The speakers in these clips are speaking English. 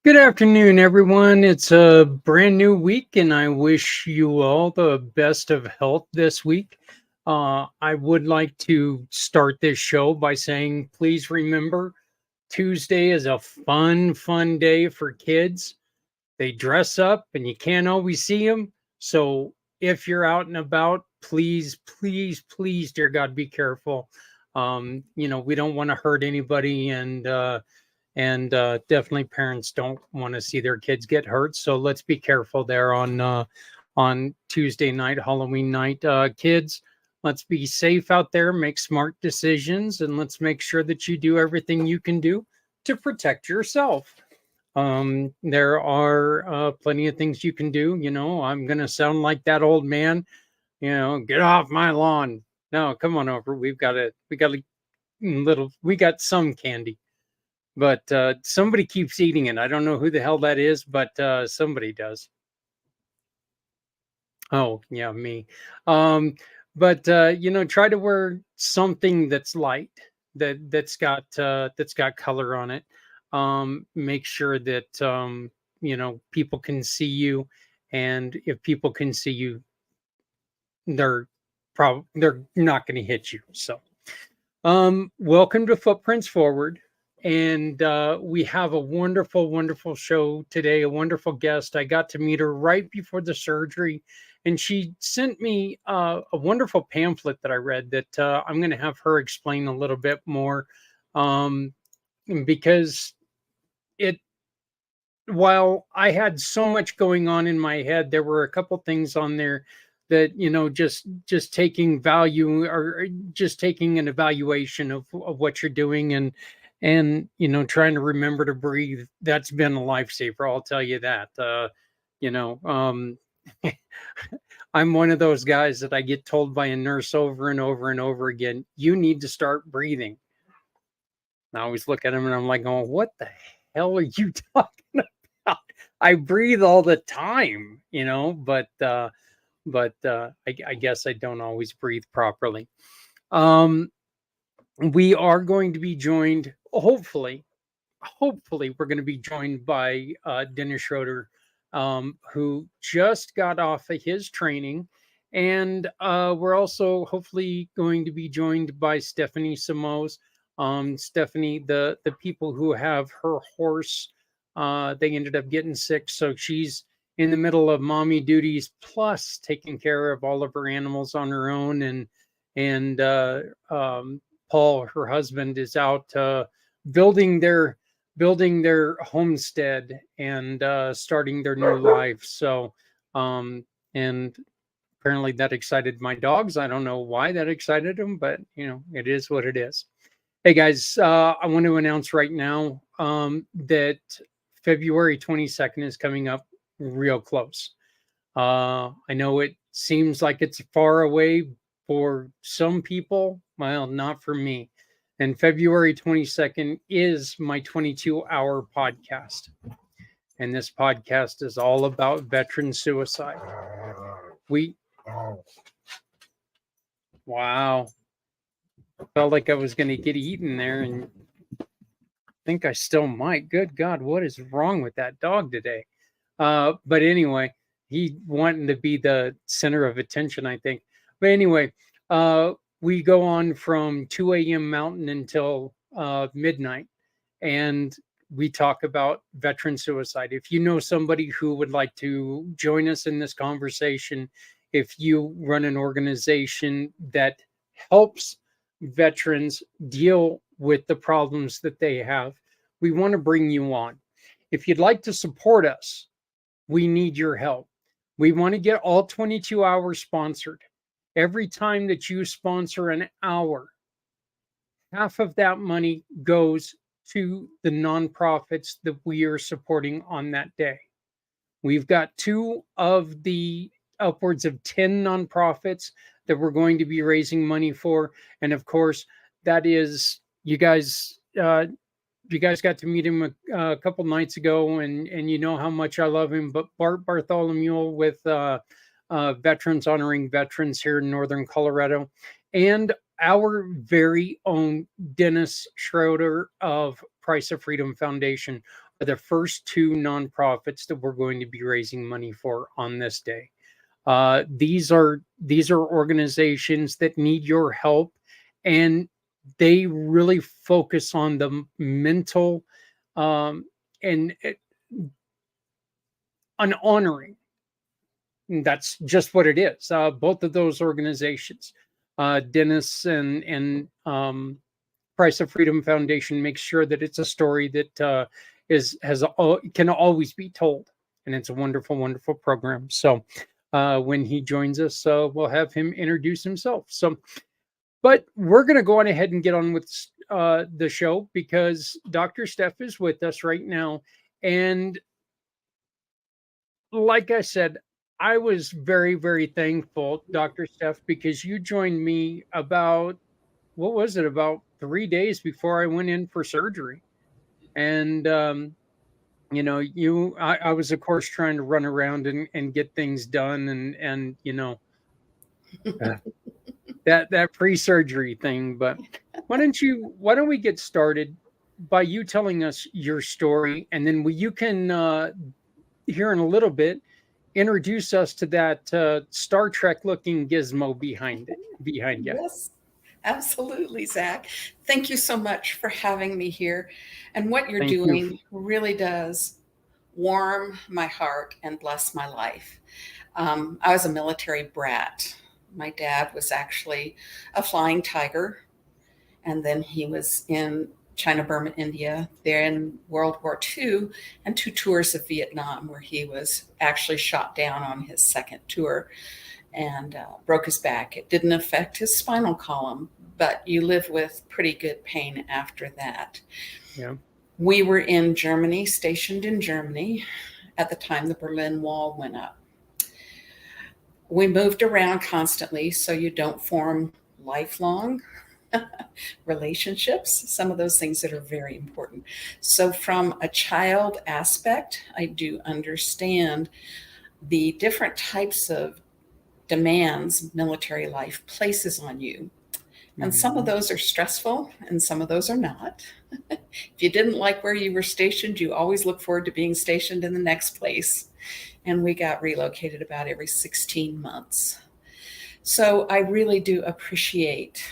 Good afternoon, everyone. It's a brand new week, and I wish you all the best of health this week. I would like to start this show by saying, please remember Tuesday is a fun day for kids. They dress up, and you can't always see them. So if you're out and about, please, dear God, be careful. We don't want to hurt anybody, and definitely parents don't want to see their kids get hurt. So let's be careful there on Tuesday night, Halloween night. Kids, let's be safe out there, make smart decisions, and let's make sure that you do everything you can do to protect yourself. There are plenty of things you can do. I'm going to sound like that old man, get off my lawn. No, come on over. We got some candy. But somebody keeps eating it. I don't know who the hell that is, but somebody does. Oh, yeah, me. But try to wear something that's light, that's got color on it. Make sure that people can see you, and if people can see you, they're not going to hit you. So, welcome to Footprints Forward. And we have a wonderful show today, a wonderful guest. I got to meet her right before the surgery, and she sent me a wonderful pamphlet that I read that I'm going to have her explain a little bit more, because while I had so much going on in my head, there were a couple things on there that, just taking value, or just taking an evaluation of what you're doing, and trying to remember to breathe. That's been a lifesaver, I'll tell you that. I'm one of those guys that I get told by a nurse over and over again, you need to start breathing. And I always look at him and I'm like, oh, what the hell are you talking about? I breathe all the time, but I guess I don't always breathe properly. We are going to be joined, hopefully we're going to be joined by Dennis Schroeder, who just got off of his training. And we're also hopefully going to be joined by Stephanie Samos. Stephanie, the people who have her horse, they ended up getting sick. So she's in the middle of mommy duties, plus taking care of all of her animals on her own. And Paul, her husband, is out building their homestead and starting their new life. So, and apparently that excited my dogs. I don't know why that excited them, but it is what it is. Hey guys, I want to announce right now that February 22nd is coming up real close. I know it seems like it's far away for some people. Well, not for me. And February 22nd is my 22-hour podcast. And this podcast is all about veteran suicide. Wow. Felt like I was going to get eaten there, and I think I still might. Good God, what is wrong with that dog today? But anyway, he wanting to be the center of attention, I think. But anyway, we go on from 2 a.m. Mountain until midnight, and we talk about veteran suicide. If you know somebody who would like to join us in this conversation, if you run an organization that helps veterans deal with the problems that they have, we want to bring you on. If you'd like to support us, we need your help. We want to get all 22 hours sponsored. Every time that you sponsor an hour, half of that money goes to the nonprofits that we are supporting on that day. We've got two of the upwards of 10 nonprofits that we're going to be raising money for. And of course, that is you guys got to meet him a couple nights ago, and you know how much I love him. But Bart Bartholomew with Veterans Honoring Veterans here in Northern Colorado, and our very own Dennis Schroeder of Price of Freedom Foundation are the first two nonprofits that we're going to be raising money for on this day. These are organizations that need your help, and they really focus on the mental and on honoring. And that's just what it is. Both of those organizations, Dennis and Price of Freedom Foundation, makes sure that it's a story that can always be told, and it's a wonderful, wonderful program. So when he joins us, we'll have him introduce himself. So, but we're going to go on ahead and get on with the show, because Dr. Steph is with us right now. And like I said, I was very, very thankful, Dr. Steph, because you joined me about 3 days before I went in for surgery. And, I was, of course, trying to run around and get things done. And that pre-surgery thing. But why don't we get started by you telling us your story, and then you can here in a little bit introduce us to that Star Trek looking gizmo behind you. Yes, absolutely, Zach. Thank you so much for having me here. And what you're doing really does warm my heart and bless my life. I was a military brat. My dad was actually a flying tiger, and then he was in China, Burma, India, there in World War II, and 2 tours of Vietnam, where he was actually shot down on his second tour and broke his back. It didn't affect his spinal column, but you live with pretty good pain after that. Yeah. We were in Germany, stationed in Germany at the time the Berlin Wall went up. We moved around constantly, so you don't form lifelong relationships, some of those things that are very important. So from a child aspect, I do understand the different types of demands military life places on you. And some of those are stressful and some of those are not. If you didn't like where you were stationed, you always look forward to being stationed in the next place. And we got relocated about every 16 months. So I really do appreciate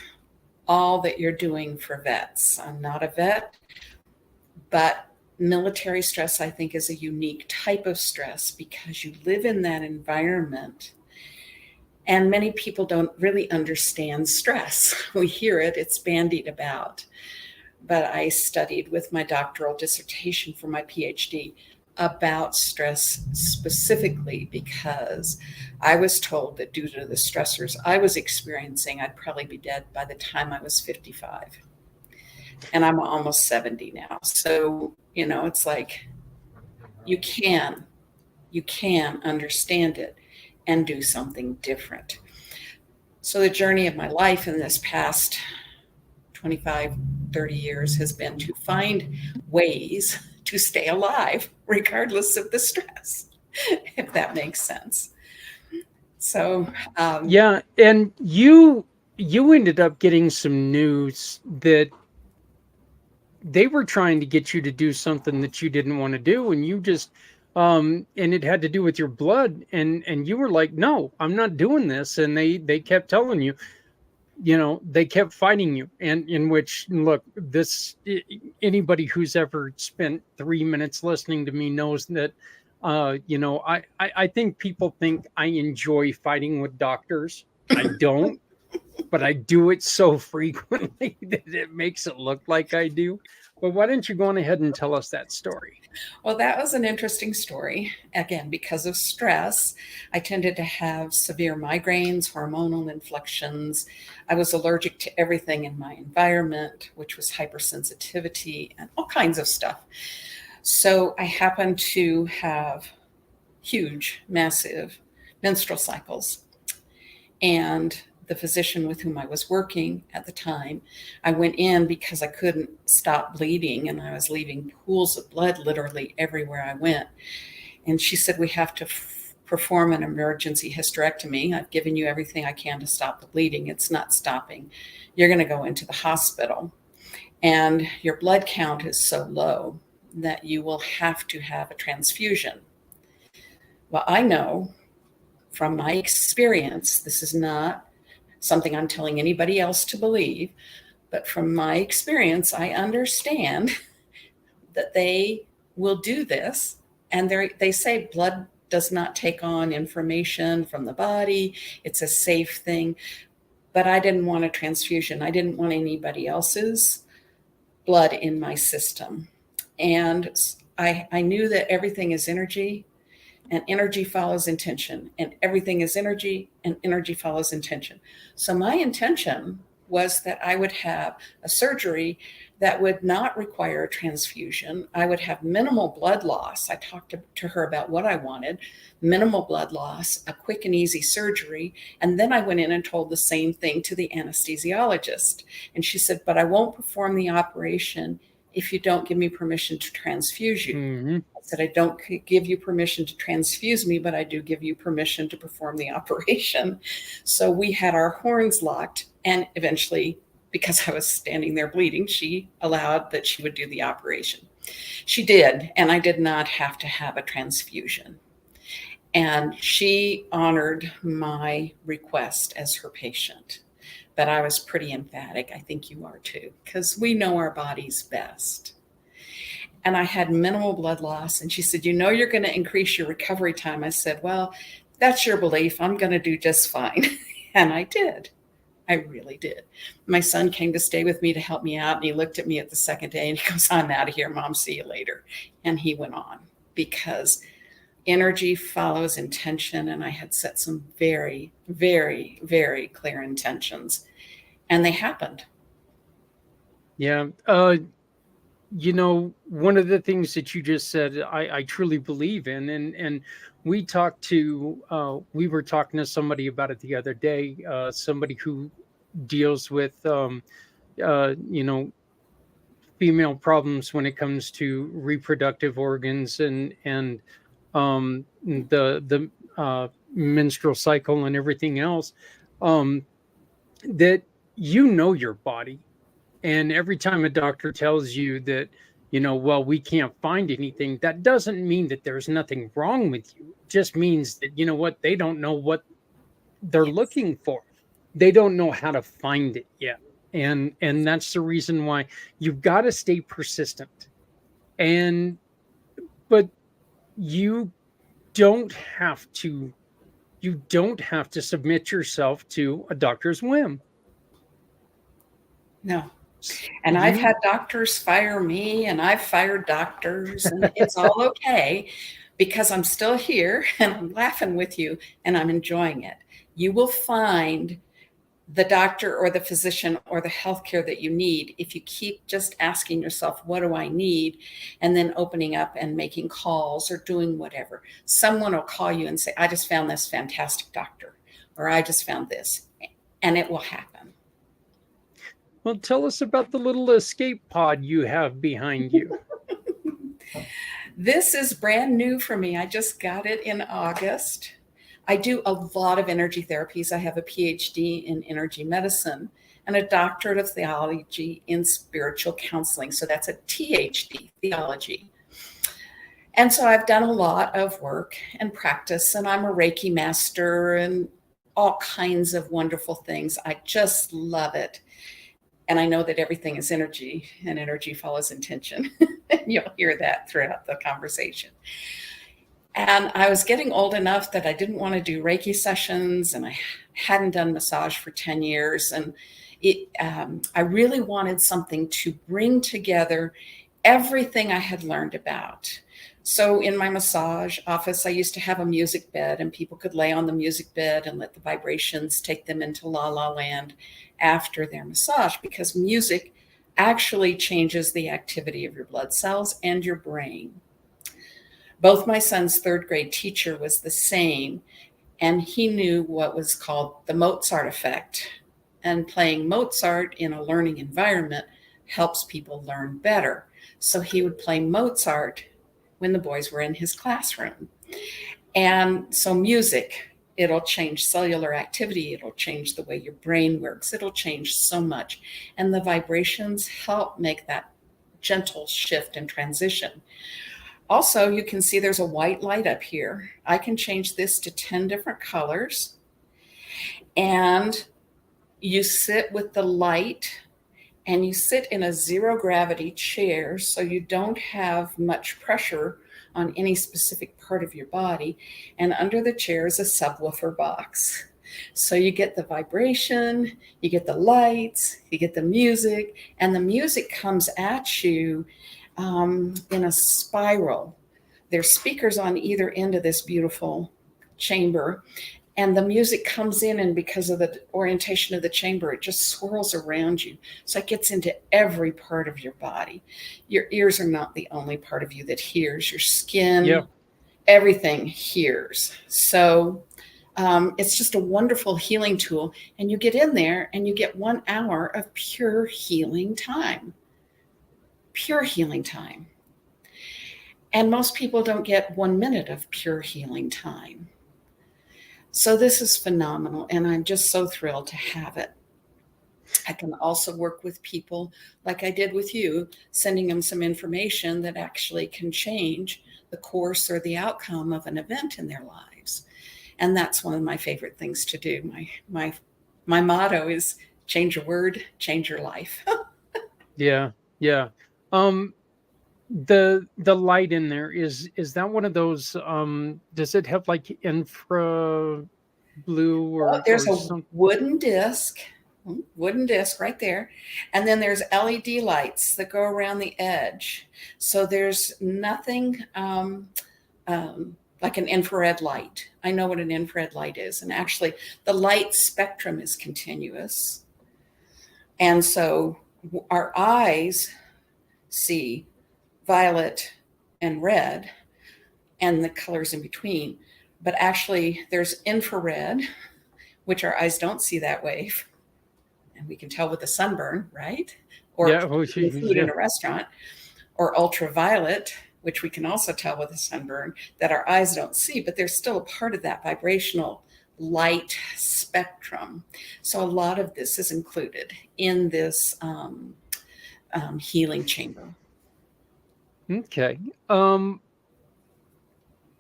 all that you're doing for vets. I'm not a vet, but military stress, I think, is a unique type of stress because you live in that environment. And many people don't really understand stress. We hear it, it's bandied about. But I studied with my doctoral dissertation for my PhD about stress specifically because I was told that due to the stressors I was experiencing, I'd probably be dead by the time I was 55. And I'm almost 70 now. So, it's like you can understand it and do something different. So the journey of my life in this past 25, 30 years has been to find ways to stay alive, regardless of the stress, if that makes sense. So, yeah. And you ended up getting some news that they were trying to get you to do something that you didn't want to do. And you just, and it had to do with your blood. And you were like, no, I'm not doing this. And they kept telling you, they kept fighting you. And in which, look, anybody who's ever spent 3 minutes listening to me knows that, I think people think I enjoy fighting with doctors. I don't, but I do it so frequently that it makes it look like I do. Well, why don't you go on ahead and tell us that story? Well, that was an interesting story. Again, because of stress, I tended to have severe migraines, hormonal inflections. I was allergic to everything in my environment, which was hypersensitivity and all kinds of stuff. So I happened to have huge, massive menstrual cycles. And the physician with whom I was working at the time, I went in because I couldn't stop bleeding and I was leaving pools of blood literally everywhere I went. And she said, we have to perform an emergency hysterectomy. I've given you everything I can to stop the bleeding. It's not stopping. You're going to go into the hospital. And your blood count is so low that you will have to have a transfusion. Well, I know from my experience, this is not something I'm telling anybody else to believe, but from my experience, I understand that they will do this. And they say blood does not take on information from the body. It's a safe thing. But I didn't want a transfusion. I didn't want anybody else's blood in my system. And I knew that everything is energy. And energy follows intention, and everything is energy, and energy follows intention. So my intention was that I would have a surgery that would not require a transfusion. I would have minimal blood loss. I talked to her about what I wanted, minimal blood loss, a quick and easy surgery. And then I went in and told the same thing to the anesthesiologist. And she said, but I won't perform the operation if you don't give me permission to transfuse you. Mm-hmm. I said, I don't give you permission to transfuse me, but I do give you permission to perform the operation. So we had our horns locked, and eventually, because I was standing there bleeding, she allowed that she would do the operation. She did, and I did not have to have a transfusion. And she honored my request as her patient. But I was pretty emphatic. I think you are too, because we know our bodies best. And I had minimal blood loss. And she said, you know, you're going to increase your recovery time. I said, well, that's your belief. I'm going to do just fine. And I did. I really did. My son came to stay with me to help me out. And he looked at me at the second day and he goes, I'm out of here, Mom. See you later. And he went on because energy follows intention. And I had set some very, very, very clear intentions. And they happened. Yeah. You know, one of the things that you just said, I truly believe in, and we were talking to somebody about it the other day, somebody who deals with, you know, female problems when it comes to reproductive organs and the menstrual cycle and everything else, that you know your body. And every time a doctor tells you that, you know, well, we can't find anything, that doesn't mean that there's nothing wrong with you. It just means that, you know what, they don't know what they're Yes. looking for. They don't know how to find it yet. And that's the reason why you've got to stay persistent. And but you don't have to submit yourself to a doctor's whim. No. And I've You had doctors fire me and I've fired doctors and it's all okay because I'm still here and I'm laughing with you and I'm enjoying it. You will find the doctor or the physician or the healthcare that you need if you keep just asking yourself, what do I need? And then opening up and making calls or doing whatever. Someone will call you and say, I just found this fantastic doctor, or I just found this, and it will happen. Well, tell us about the little escape pod you have behind you. This is brand new for me. I just got it in August. I do a lot of energy therapies. I have a PhD in energy medicine and a doctorate of theology in spiritual counseling. So that's a THD, theology. And so I've done a lot of work and practice, and I'm a Reiki master and all kinds of wonderful things. I just love it. And I know that everything is energy and energy follows intention. You'll hear that throughout the conversation. And I was getting old enough that I didn't want to do Reiki sessions, and I hadn't done massage for 10 years. And I really wanted something to bring together everything I had learned about. So in my massage office, I used to have a music bed, and people could lay on the music bed and let the vibrations take them into la la land after their massage, because music actually changes the activity of your blood cells and your brain. Both my son's third grade teacher was the same, and he knew what was called the Mozart effect. And playing Mozart in a learning environment helps people learn better. So he would play Mozart when the boys were in his classroom. And so music, it'll change cellular activity. It'll change the way your brain works. It'll change so much. And the vibrations help make that gentle shift and transition. Also, you can see there's a white light up here. I can change this to 10 different colors. And you sit with the light, and you sit in a zero gravity chair, so you don't have much pressure on any specific part of your body. And under the chair is a subwoofer box. So you get the vibration, you get the lights, you get the music, and the music comes at you in a spiral. There's speakers on either end of this beautiful chamber, and the music comes in, and because of the orientation of the chamber, it just swirls around you. So it gets into every part of your body. Your ears are not the only part of you that hears. Your skin, everything hears. So it's just a wonderful healing tool. And you get in there and you get 1 hour of pure healing time. Pure healing time. And most people don't get 1 minute of pure healing time. So this is phenomenal, and I'm just so thrilled to have it. I can also work with people like I did with you, sending them some information that actually can change the course or the outcome of an event in their lives. And that's one of my favorite things to do. My motto is change your word, change your life. Yeah. The light in there, is that one of those, does it have like infra blue or There's or a some? wooden disc right there. And then there's LED lights that go around the edge. So there's nothing like an infrared light. I know what an infrared light is. And actually the light spectrum is continuous. And so our eyes see violet and red and the colors in between. But actually there's infrared, which our eyes don't see that wave. And we can tell with the sunburn, right? Or food in a restaurant. Or ultraviolet, which we can also tell with the sunburn, that our eyes don't see, but they're still a part of that vibrational light spectrum. So a lot of this is included in this healing chamber. Okay.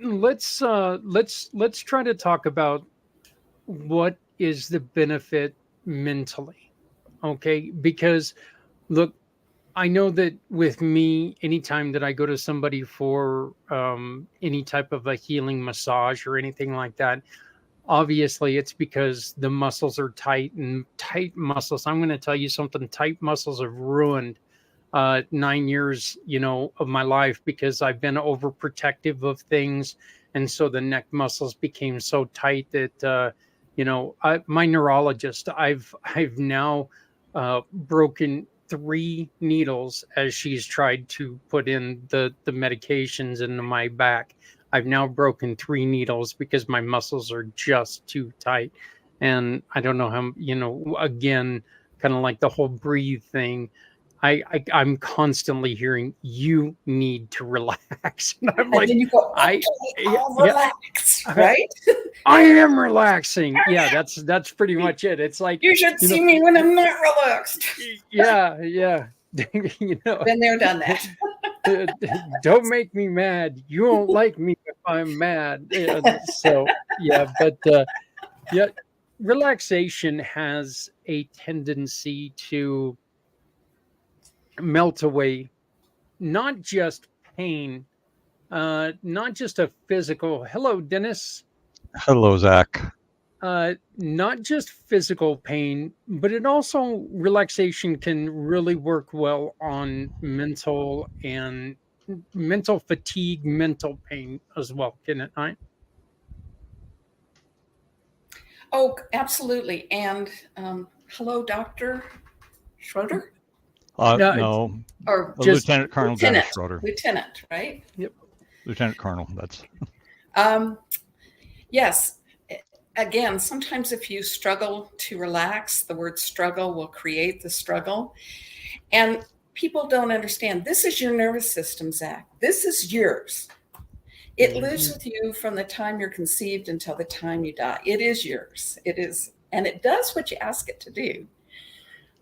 Let's try to talk about what is the benefit mentally. Okay, because look, I know that with me, anytime that I go to somebody for any type of a healing massage or anything like that, obviously it's because the muscles are tight, and tight muscles, I'm going to tell you something, tight muscles have ruined 9 years, of my life, because I've been overprotective of things. And so the neck muscles became so tight that, my neurologist, I've now broken 3 needles as she's tried to put in the medications into my back. I've now broken 3 needles because my muscles are just too tight. And I don't know how, again, kind of like the whole breathe thing. I'm constantly hearing, you need to relax. And I'm like, then you go, relax, right? I am relaxing. Yeah, that's pretty much it. It's like, you should see me when I'm not relaxed. Yeah. Been there, done that. Don't make me mad. You won't like me if I'm mad. So yeah, but relaxation has a tendency to melt away not just pain, not just a physical. Hello, Dennis. Hello, Zach. not just physical pain, but it also relaxation can really work well on mental fatigue, mental pain as well, can it not? Oh, absolutely. And hello, Dr. Schroeder? No, No, Or just Lieutenant Colonel Dennis Lieutenant, Schroeder. Lieutenant, right? yep. Lieutenant Colonel, that's Um, yes. Again, sometimes if you struggle to relax, the word struggle will create the struggle. And people don't understand this is your nervous system, Zach. This is yours. It lives with you from the time you're conceived until the time you die. It is yours. It is, and it does what you ask it to do.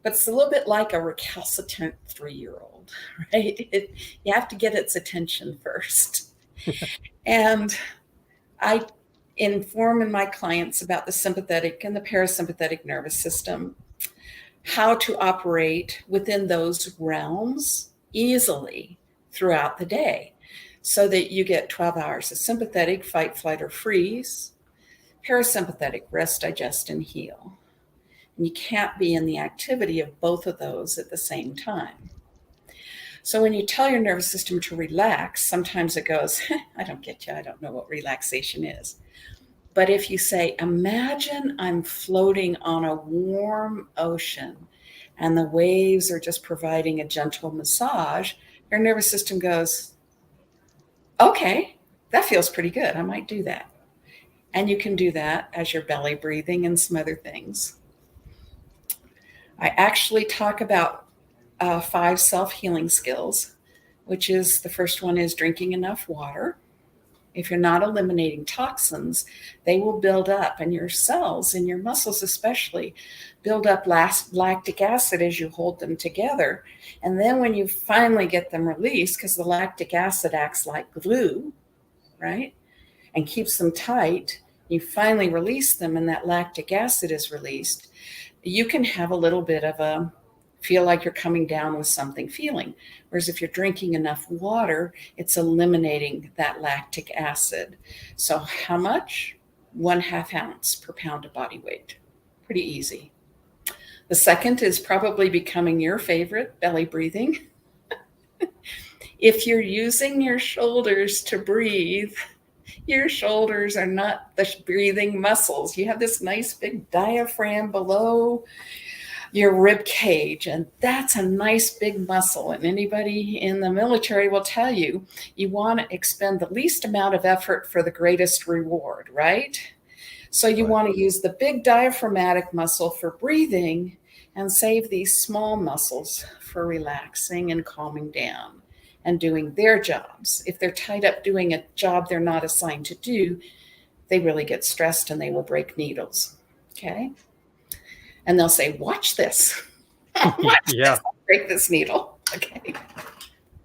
But it's a little bit like a recalcitrant 3-year-old, right? You have to get its attention first. And I inform my clients about the sympathetic and the parasympathetic nervous system, how to operate within those realms easily throughout the day so that you get 12 hours of sympathetic, fight, flight, or freeze, parasympathetic, rest, digest, and heal. And you can't be in the activity of both of those at the same time. So when you tell your nervous system to relax, sometimes it goes, I don't get you. I don't know what relaxation is. But if you say, imagine I'm floating on a warm ocean and the waves are just providing a gentle massage, your nervous system goes, okay, that feels pretty good. I might do that. And you can do that as you're belly breathing and some other things. I actually talk about 5 self-healing skills, which is the first one is drinking enough water. If you're not eliminating toxins, they will build up, and your cells and your muscles especially build up lactic acid as you hold them together. And then when you finally get them released, because the lactic acid acts like glue, right, and keeps them tight, you finally release them and that lactic acid is released, you can have a little bit of a feel like you're coming down with something feeling. Whereas if you're drinking enough water, it's eliminating that lactic acid. So how much? 1/2 ounce per pound of body weight. Pretty easy. The second is probably becoming your favorite, belly breathing. If you're using your shoulders to breathe, your shoulders are not the breathing muscles. You have this nice big diaphragm below your rib cage, and that's a nice big muscle. And anybody in the military will tell you, you want to expend the least amount of effort for the greatest reward, right? So you want to use the big diaphragmatic muscle for breathing and save these small muscles for relaxing and calming down and doing their jobs. If they're tied up doing a job they're not assigned to do, they really get stressed and they will break needles. Okay. And they'll say, watch this. Watch Yeah. this. Break this needle. Okay.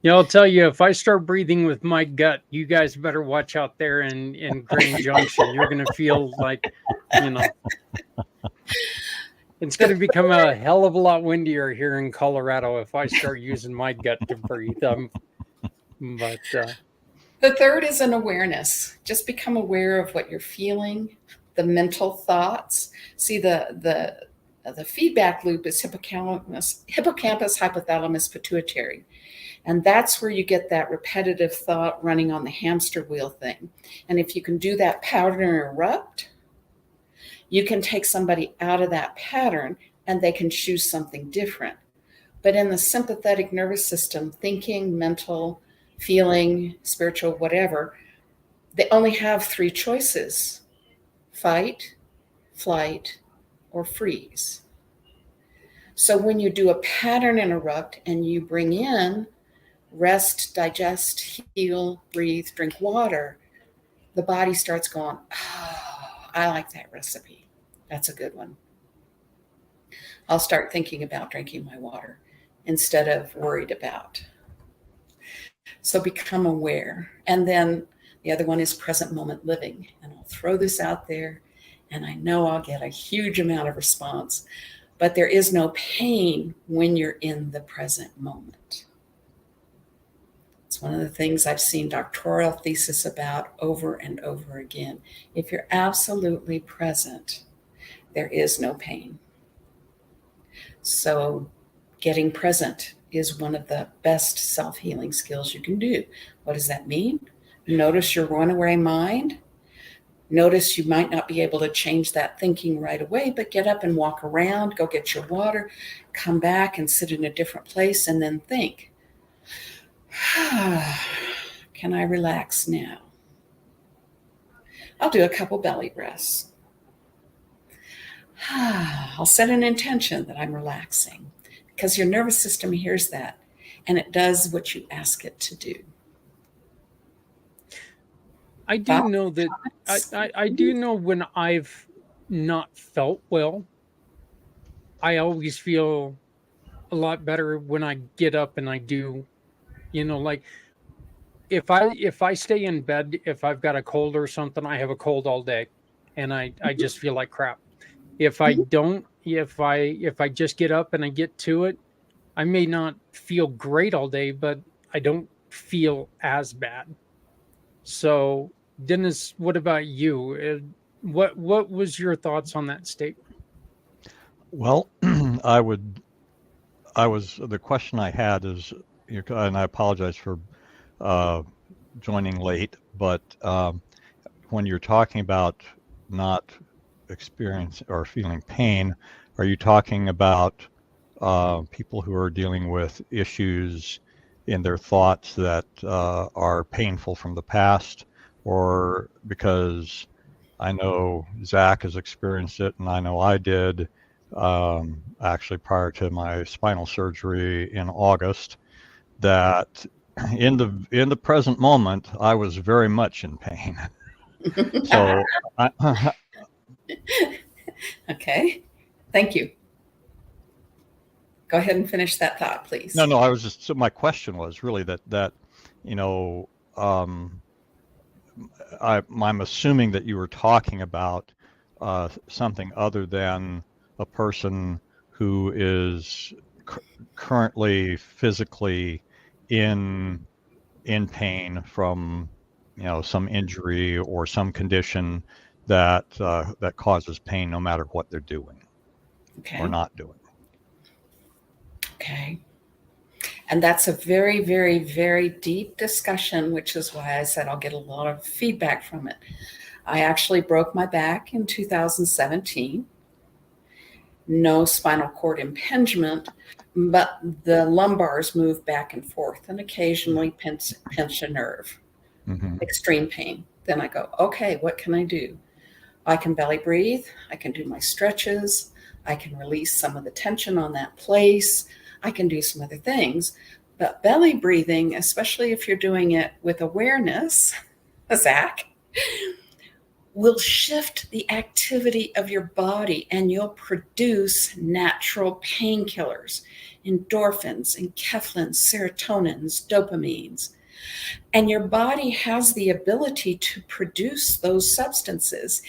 Yeah, I'll tell you, if I start breathing with my gut, you guys better watch out there in Grand Junction. You're going to feel like, it's going to become a hell of a lot windier here in Colorado if I start using my gut to breathe. But the third is an awareness. Just become aware of what you're feeling, the mental thoughts. See, the feedback loop is hippocampus, hypothalamus, pituitary. And that's where you get that repetitive thought running on the hamster wheel thing. And if you can do that pattern interrupt, you can take somebody out of that pattern and they can choose something different. But in the sympathetic nervous system, thinking, mental, feeling, spiritual, whatever, they only have 3 choices: fight, flight, or freeze. So when you do a pattern interrupt and you bring in rest, digest, heal, breathe, drink water, the body starts going, oh, I like that recipe. That's a good one. I'll start thinking about drinking my water instead of worried about. So become aware. And then the other one is present moment living. And I'll throw this out there, and I know I'll get a huge amount of response, but there is no pain when you're in the present moment. It's one of the things I've seen doctoral thesis about over and over again. If you're absolutely present, there is no pain. So getting present is one of the best self-healing skills you can do. What does that mean? Notice your runaway mind. Notice you might not be able to change that thinking right away, but get up and walk around, go get your water, come back and sit in a different place, and then think, can I relax now? I'll do a couple belly breaths. I'll set an intention that I'm relaxing, because your nervous system hears that and it does what you ask it to do. I do know that I do know when I've not felt well, I always feel a lot better when I get up and I do, like if I stay in bed, if I've got a cold or something, I have a cold all day and I just feel like crap. If I don't, if I just get up and I get to it, I may not feel great all day, but I don't feel as bad. So, Dennis, what about you? What was your thoughts on that statement? Well, the question I had is, and I apologize for joining late, but when you're talking about not experiencing or feeling pain, are you talking about people who are dealing with issues in their thoughts that are painful from the past, or because I know Zach has experienced it and I know I did actually prior to my spinal surgery in August, that in the present moment I was very much in pain. So Okay, thank you. Go ahead and finish that thought, please. No, I was just, so my question was really that I'm assuming that you were talking about something other than a person who is currently physically in pain from some injury or some condition that causes pain no matter what they're doing or not doing. Okay. And that's a very, very, very deep discussion, which is why I said I'll get a lot of feedback from it. I actually broke my back in 2017. No spinal cord impingement, but the lumbars move back and forth and occasionally pinch a nerve. Mm-hmm. Extreme pain. Then I go, okay, what can I do? I can belly breathe. I can do my stretches. I can release some of the tension on that place. I can do some other things. But belly breathing, especially if you're doing it with awareness, Zach, will shift the activity of your body and you'll produce natural painkillers, endorphins, enkephalins, serotonins, dopamines. And your body has the ability to produce those substances.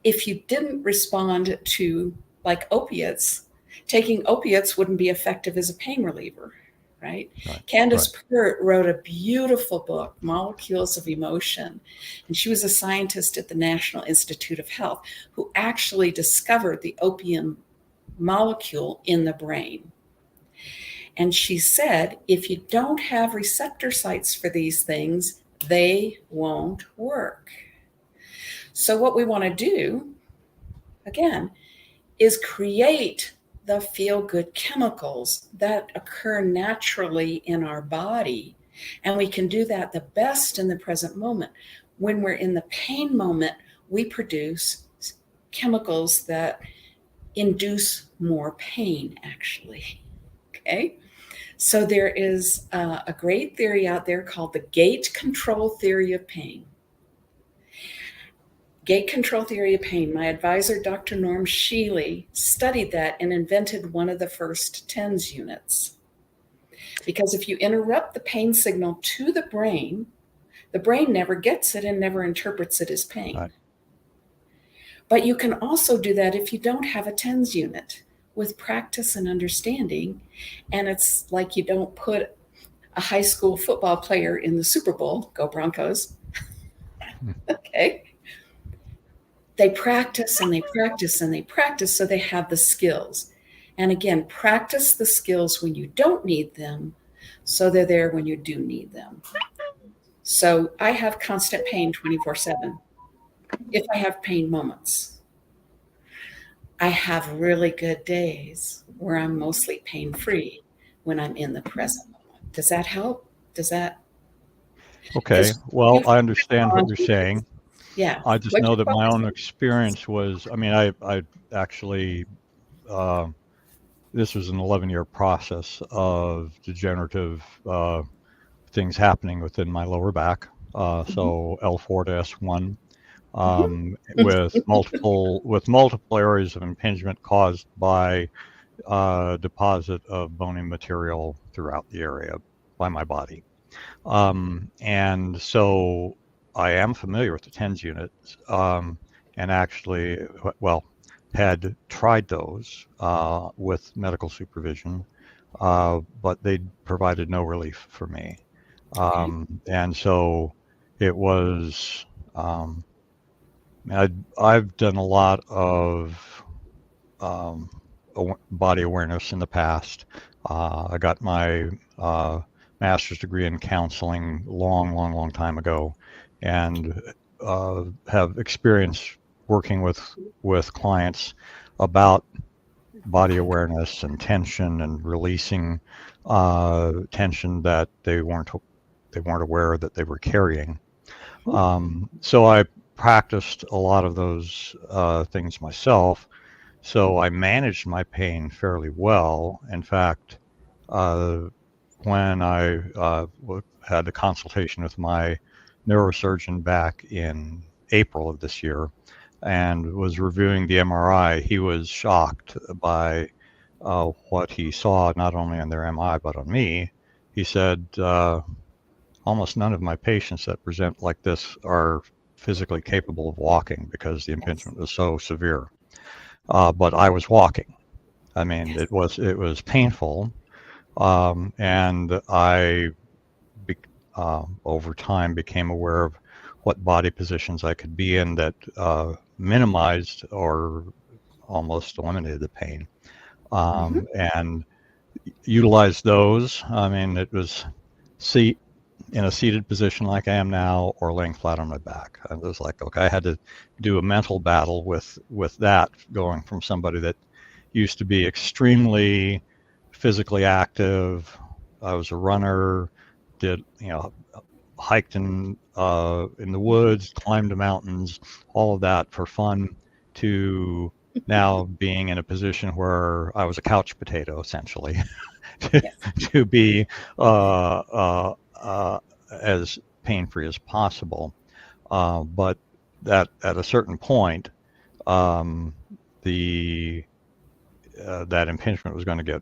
If you didn't respond to like opiates, taking opiates wouldn't be effective as a pain reliever, right? Candace Pert wrote a beautiful book, Molecules of Emotion. And she was a scientist at the National Institute of Health who actually discovered the opium molecule in the brain. And she said, if you don't have receptor sites for these things, they won't work. So what we want to do, again, is create the feel-good chemicals that occur naturally in our body. And we can do that the best in the present moment. When we're in the pain moment, we produce chemicals that induce more pain, actually. Okay? So there is a great theory out there called the gate control theory of pain. Gate control theory of pain. My advisor, Dr. Norm Shealy, studied that and invented one of the first TENS units. Because if you interrupt the pain signal to the brain never gets it and never interprets it as pain. Right. But you can also do that if you don't have a TENS unit with practice and understanding. And it's like you don't put a high school football player in the Super Bowl, go Broncos. Okay. They practice and they practice and they practice so they have the skills. And again, practice the skills when you don't need them so they're there when you do need them. So I have constant pain 24/7 if I have pain moments. I have really good days where I'm mostly pain-free when I'm in the present moment. Does that help? Does that? Okay. Well, I understand what you're saying. Yeah. I just know that my own experience was, I mean, I actually, this was an 11-year process of degenerative things happening within my lower back. So L4 to S1, with multiple areas of impingement caused by deposit of bony material throughout the area by my body. And so I am familiar with the TENS units, and actually, well, had tried those with medical supervision, but they provided no relief for me. And so it was, I've done a lot of body awareness in the past. I got my master's degree in counseling long time ago, and have experience working with clients about body awareness and tension and releasing tension that they weren't aware that they were carrying. So I practiced a lot of those things myself. So I managed my pain fairly well. In fact, when I had a consultation with my neurosurgeon back in April of this year and was reviewing the MRI, he was shocked by what he saw, not only on their MRI, but on me. He said, almost none of my patients that present like this are physically capable of walking because the impingement was so severe. But I was walking. I mean, it was painful. And I, over time, became aware of what body positions I could be in that minimized or almost eliminated the pain, and utilized those. I mean, it was in a seated position like I am now, or laying flat on my back. I was like, okay, I had to do a mental battle with that, going from somebody that used to be extremely physically active. I was a runner, hiked in the woods, climbed the mountains, all of that for fun, to now being in a position where I was a couch potato, essentially, to be as pain-free as possible. But that at a certain point, that impingement was going to get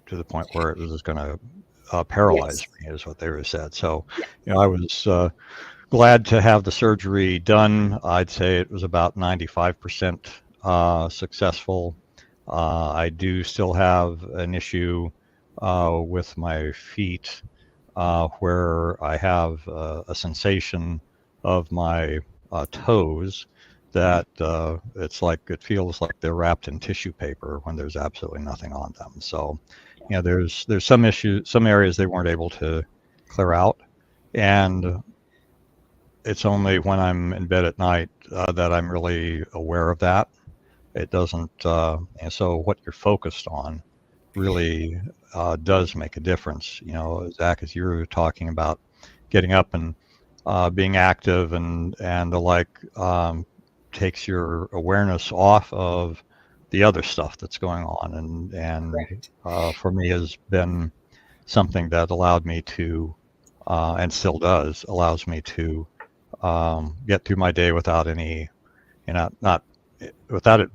to the point where it was going to paralyze me, is what they were said. So, I was glad to have the surgery done. I'd say it was about 95% successful. I do still have an issue with my feet, where I have a sensation of my toes that it feels like they're wrapped in tissue paper when there's absolutely nothing on them. So, there's some areas they weren't able to clear out, and it's only when I'm in bed at night that I'm really aware of that. It doesn't, and so what you're focused on really does make a difference. Zach, as you were talking about getting up and being active and the like, takes your awareness off of the other stuff that's going on, and for me has been something that allowed me to, and still allows me to get through my day without any, not without it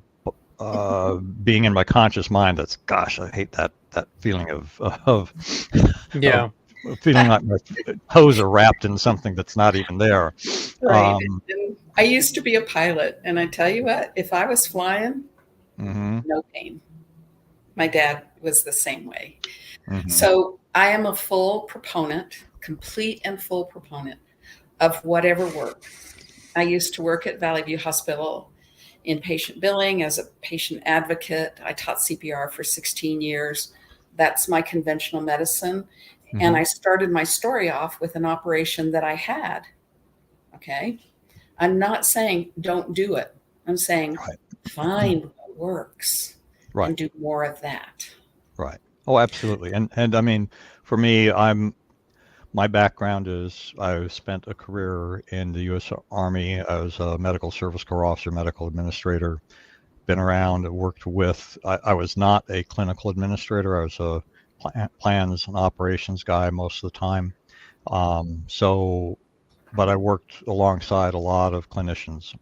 being in my conscious mind. That's, gosh, I hate that feeling of feeling like my toes are wrapped in something that's not even there. Right. I used to be a pilot, and I tell you what, if I was flying, no pain. My dad was the same way. So I am a full proponent, complete and full proponent of whatever work. I used to work at Valley View Hospital in patient billing as a patient advocate. I taught CPR for 16 years. That's my conventional medicine. Mm-hmm. And I started my story off with an operation that I had. Okay. I'm not saying don't do it. I'm saying find what works and do more of that. Right. Oh, absolutely. And I mean, for me, my background is I spent a career in the U.S. Army. I was a medical service corps officer, medical administrator, been around, worked with, I was not a clinical administrator. I was a plans and operations guy most of the time. But I worked alongside a lot of clinicians.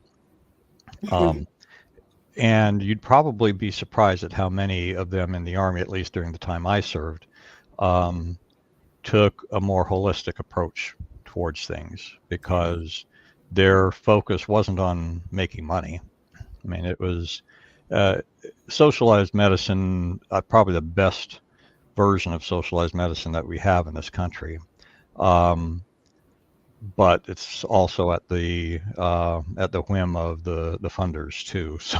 And you'd probably be surprised at how many of them in the Army, at least during the time I served, took a more holistic approach towards things because their focus wasn't on making money. I mean, it was socialized medicine, probably the best version of socialized medicine that we have in this country. But it's also at the whim of the funders too. So,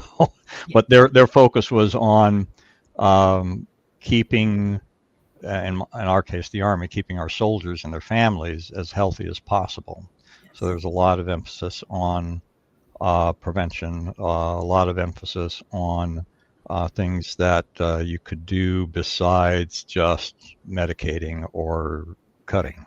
but their focus was on keeping, in our case, the Army, keeping our soldiers and their families as healthy as possible. So there's a lot of emphasis on prevention, a lot of emphasis on things that you could do besides just medicating or cutting.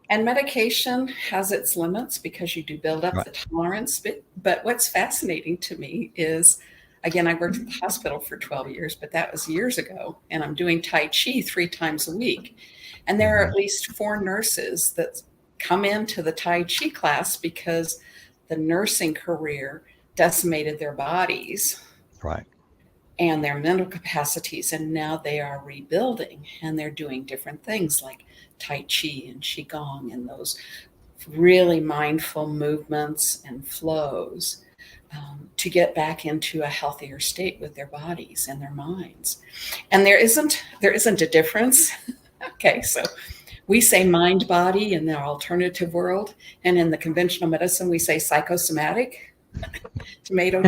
And medication has its limits because you do build up the tolerance. But what's fascinating to me is, again, I worked at the hospital for 12 years, but that was years ago. And I'm doing Tai Chi 3 times a week. And there are at least 4 nurses that come into the Tai Chi class because the nursing career decimated their bodies. Right. And their mental capacities. And now they are rebuilding and they're doing different things like Tai Chi and Qigong and those really mindful movements and flows to get back into a healthier state with their bodies and their minds. And there isn't a difference. Okay, so we say mind body in the alternative world, and in the conventional medicine we say psychosomatic. Tomato.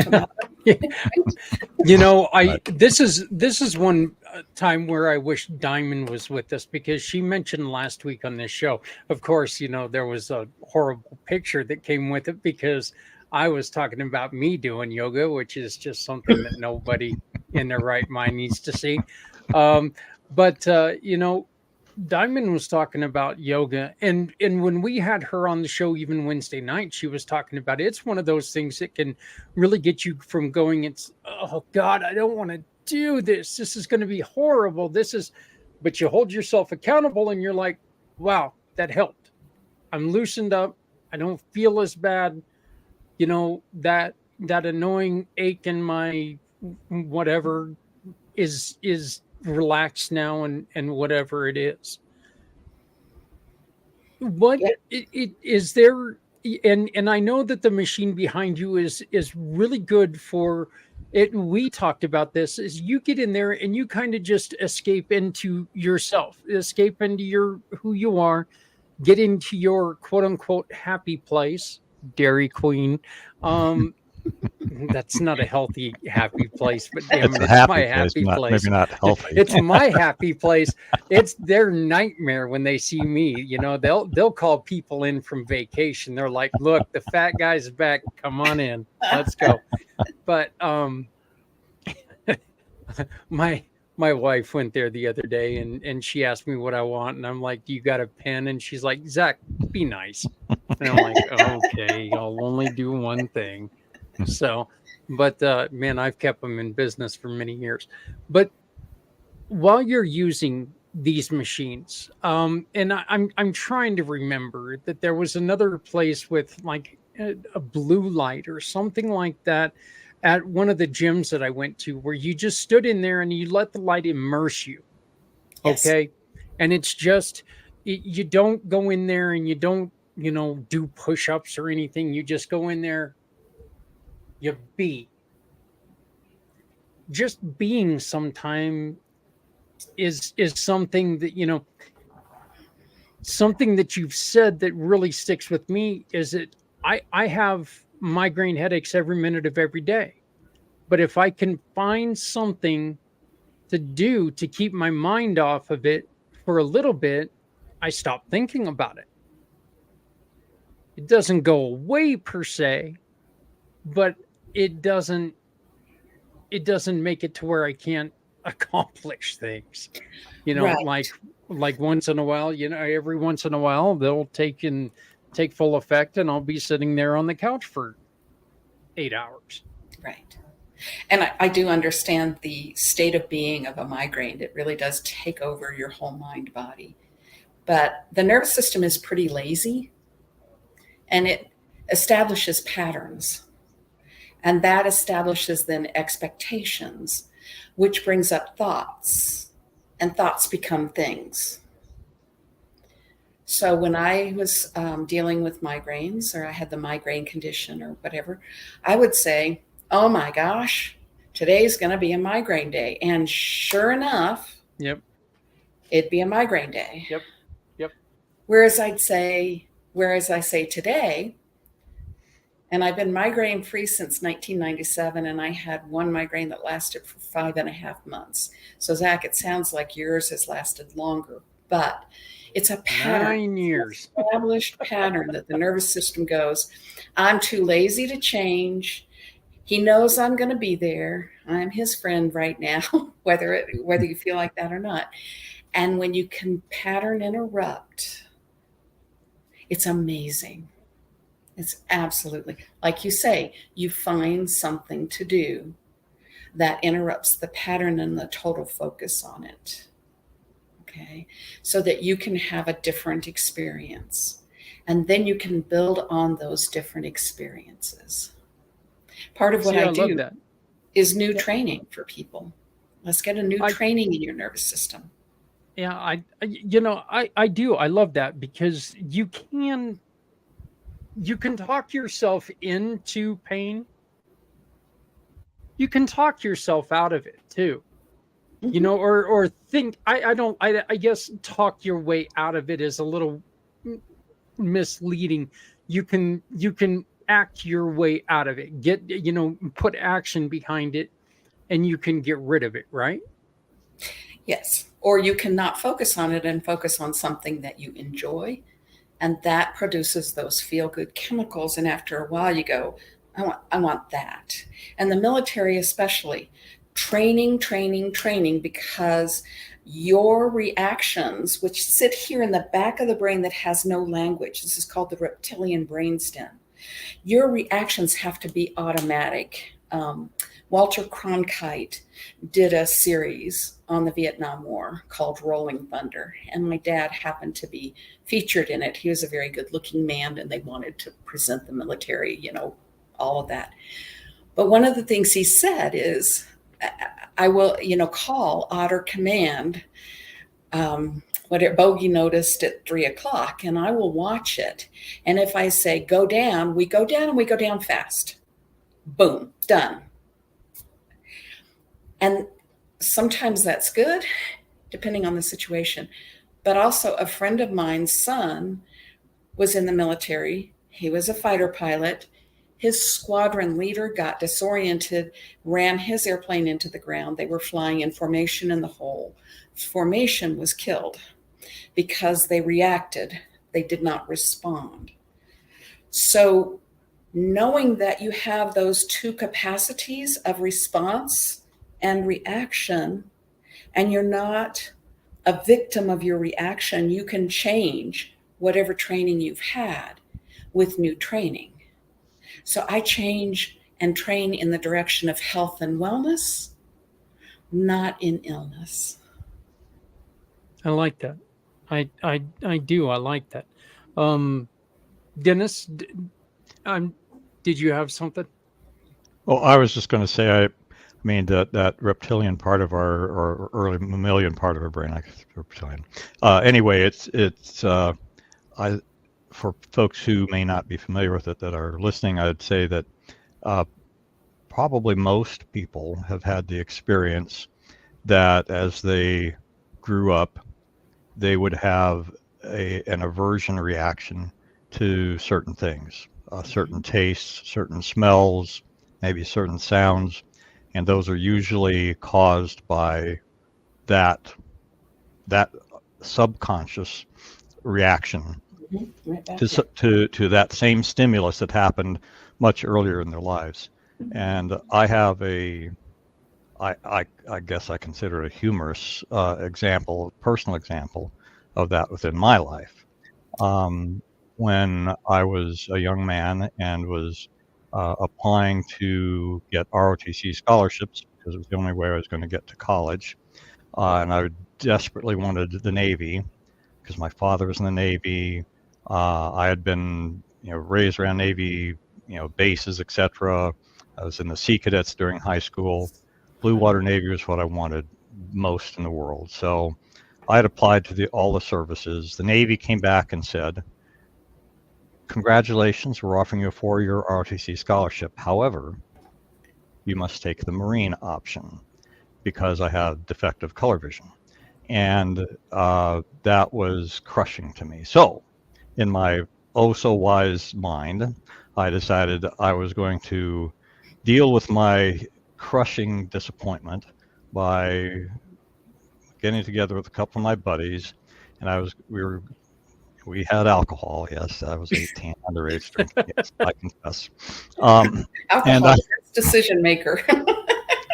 You know, this is one time where I wish Diamond was with us, because she mentioned last week on this show, of course, you know, there was a horrible picture that came with it because I was talking about me doing yoga, which is just something that nobody in their right mind needs to see. But you know, Diamond was talking about yoga, and when we had her on the show, even Wednesday night, she was talking about it's one of those things that can really get you from going, it's, oh God, I don't want to do this. This is going to be horrible. But you hold yourself accountable and you're like, wow, that helped. I'm loosened up. I don't feel as bad. You know, that annoying ache in my whatever is relaxed now, and whatever it is. What is there? And I know that the machine behind you is really good for it. We talked about this, is you get in there and you kind of just escape into yourself, escape into your who you are, get into your quote unquote happy place, Dairy Queen. That's not a healthy, happy place, but damn it, it's my happy place. Maybe not healthy. It's my happy place. It's their nightmare when they see me. You know, they'll call people in from vacation. They're like, "Look, the fat guy's back. Come on in. Let's go." But my wife went there the other day, and she asked me what I want, and I'm like, "Do you got a pen?" And she's like, "Zach, be nice." And I'm like, "Okay, I'll only do one thing." So, but man, I've kept them in business for many years. But while you're using these machines, and I'm trying to remember that there was another place with like a blue light or something like that at one of the gyms that I went to, where you just stood in there and you let the light immerse you. Yes. Okay, and it's just you don't go in there and you don't, you know, do push-ups or anything. You just go in there. You be just being sometime is something that, something that you've said that really sticks with me is that I have migraine headaches every minute of every day. But if I can find something to do to keep my mind off of it for a little bit, I stop thinking about it. It doesn't go away per se, but it doesn't make it to where I can't accomplish things. Right. Like once in a while, every once in a while they'll take full effect and I'll be sitting there on the couch for 8 hours. Right. And I do understand the state of being of a migraine. It really does take over your whole mind body. But the nervous system is pretty lazy, and it establishes patterns. And that establishes then expectations, which brings up thoughts, and thoughts become things. So when I was dealing with migraines, or I had the migraine condition or whatever, I would say, oh my gosh, today's going to be a migraine day. And sure enough, Yep. it'd be a migraine day. Yep. Whereas I say today, and I've been migraine free since 1997, and I had one migraine that lasted for 5.5 months. So Zach, it sounds like yours has lasted longer, but it's a pattern. 9 years. Established pattern that the nervous system goes, I'm too lazy to change. He knows I'm going to be there. I'm his friend right now, whether you feel like that or not. And when you can pattern interrupt, it's amazing. It's absolutely, like you say, you find something to do that interrupts the pattern and the total focus on it. Okay, so that you can have a different experience. And then you can build on those different experiences. Part of what I do is new training for people. Let's get a new training in your nervous system. Yeah, I do. I love that because you can talk yourself into pain. You can talk yourself out of it too. Mm-hmm. Or think, I guess talk your way out of it is a little misleading. You can act your way out of it, put action behind it, and you can get rid of it, right? Yes. Or you cannot focus on it and focus on something that you enjoy. And that produces those feel-good chemicals. And after a while you go, I want that. And the military especially, training, because your reactions, which sit here in the back of the brain that has no language, this is called the reptilian brainstem, your reactions have to be automatic. Walter Cronkite did a series on the Vietnam War called Rolling Thunder, and my dad happened to be featured in it. He was a very good-looking man, and they wanted to present the military, all of that. But one of the things he said is, I will, call Otter Command, what bogey noticed at 3:00, and I will watch it. And if I say go down, we go down, and we go down fast. Boom, done. And sometimes that's good, depending on the situation. But also a friend of mine's son was in the military. He was a fighter pilot. His squadron leader got disoriented, ran his airplane into the ground. They were flying in formation, and the whole formation was killed because they reacted. They did not respond. So knowing that you have those two capacities of response and reaction, and you're not a victim of your reaction, you can change whatever training you've had with new training. So I change and train in the direction of health and wellness, not in illness. I like that. I do. I like that. Dennis, did you have something? Well, I was just going to say, I mean that reptilian part of or early mammalian part of our brain, like reptilian. Anyway, it's for folks who may not be familiar with it that are listening, I'd say that probably most people have had the experience that as they grew up, they would have an aversion reaction to certain things, certain tastes, certain smells, maybe certain sounds, and those are usually caused by that subconscious reaction Right back. to that same stimulus that happened much earlier in their lives. And I have I guess I consider it a humorous example, personal example of that within my life. When I was a young man and was applying to get ROTC scholarships because it was the only way I was going to get to college, and I desperately wanted the Navy because my father was in the Navy. I had been, raised around Navy, bases, etc. I was in the Sea Cadets during high school. Blue Water Navy was what I wanted most in the world. So I had applied to all the services. The Navy came back and said, congratulations, we're offering you a 4-year ROTC scholarship. However, you must take the Marine option because I have defective color vision. And that was crushing to me. So in my oh-so-wise mind, I decided I was going to deal with my crushing disappointment by getting together with a couple of my buddies, and we had alcohol. Yes, I was 18, underage drinking. Yes, I confess. Alcohol is decision maker.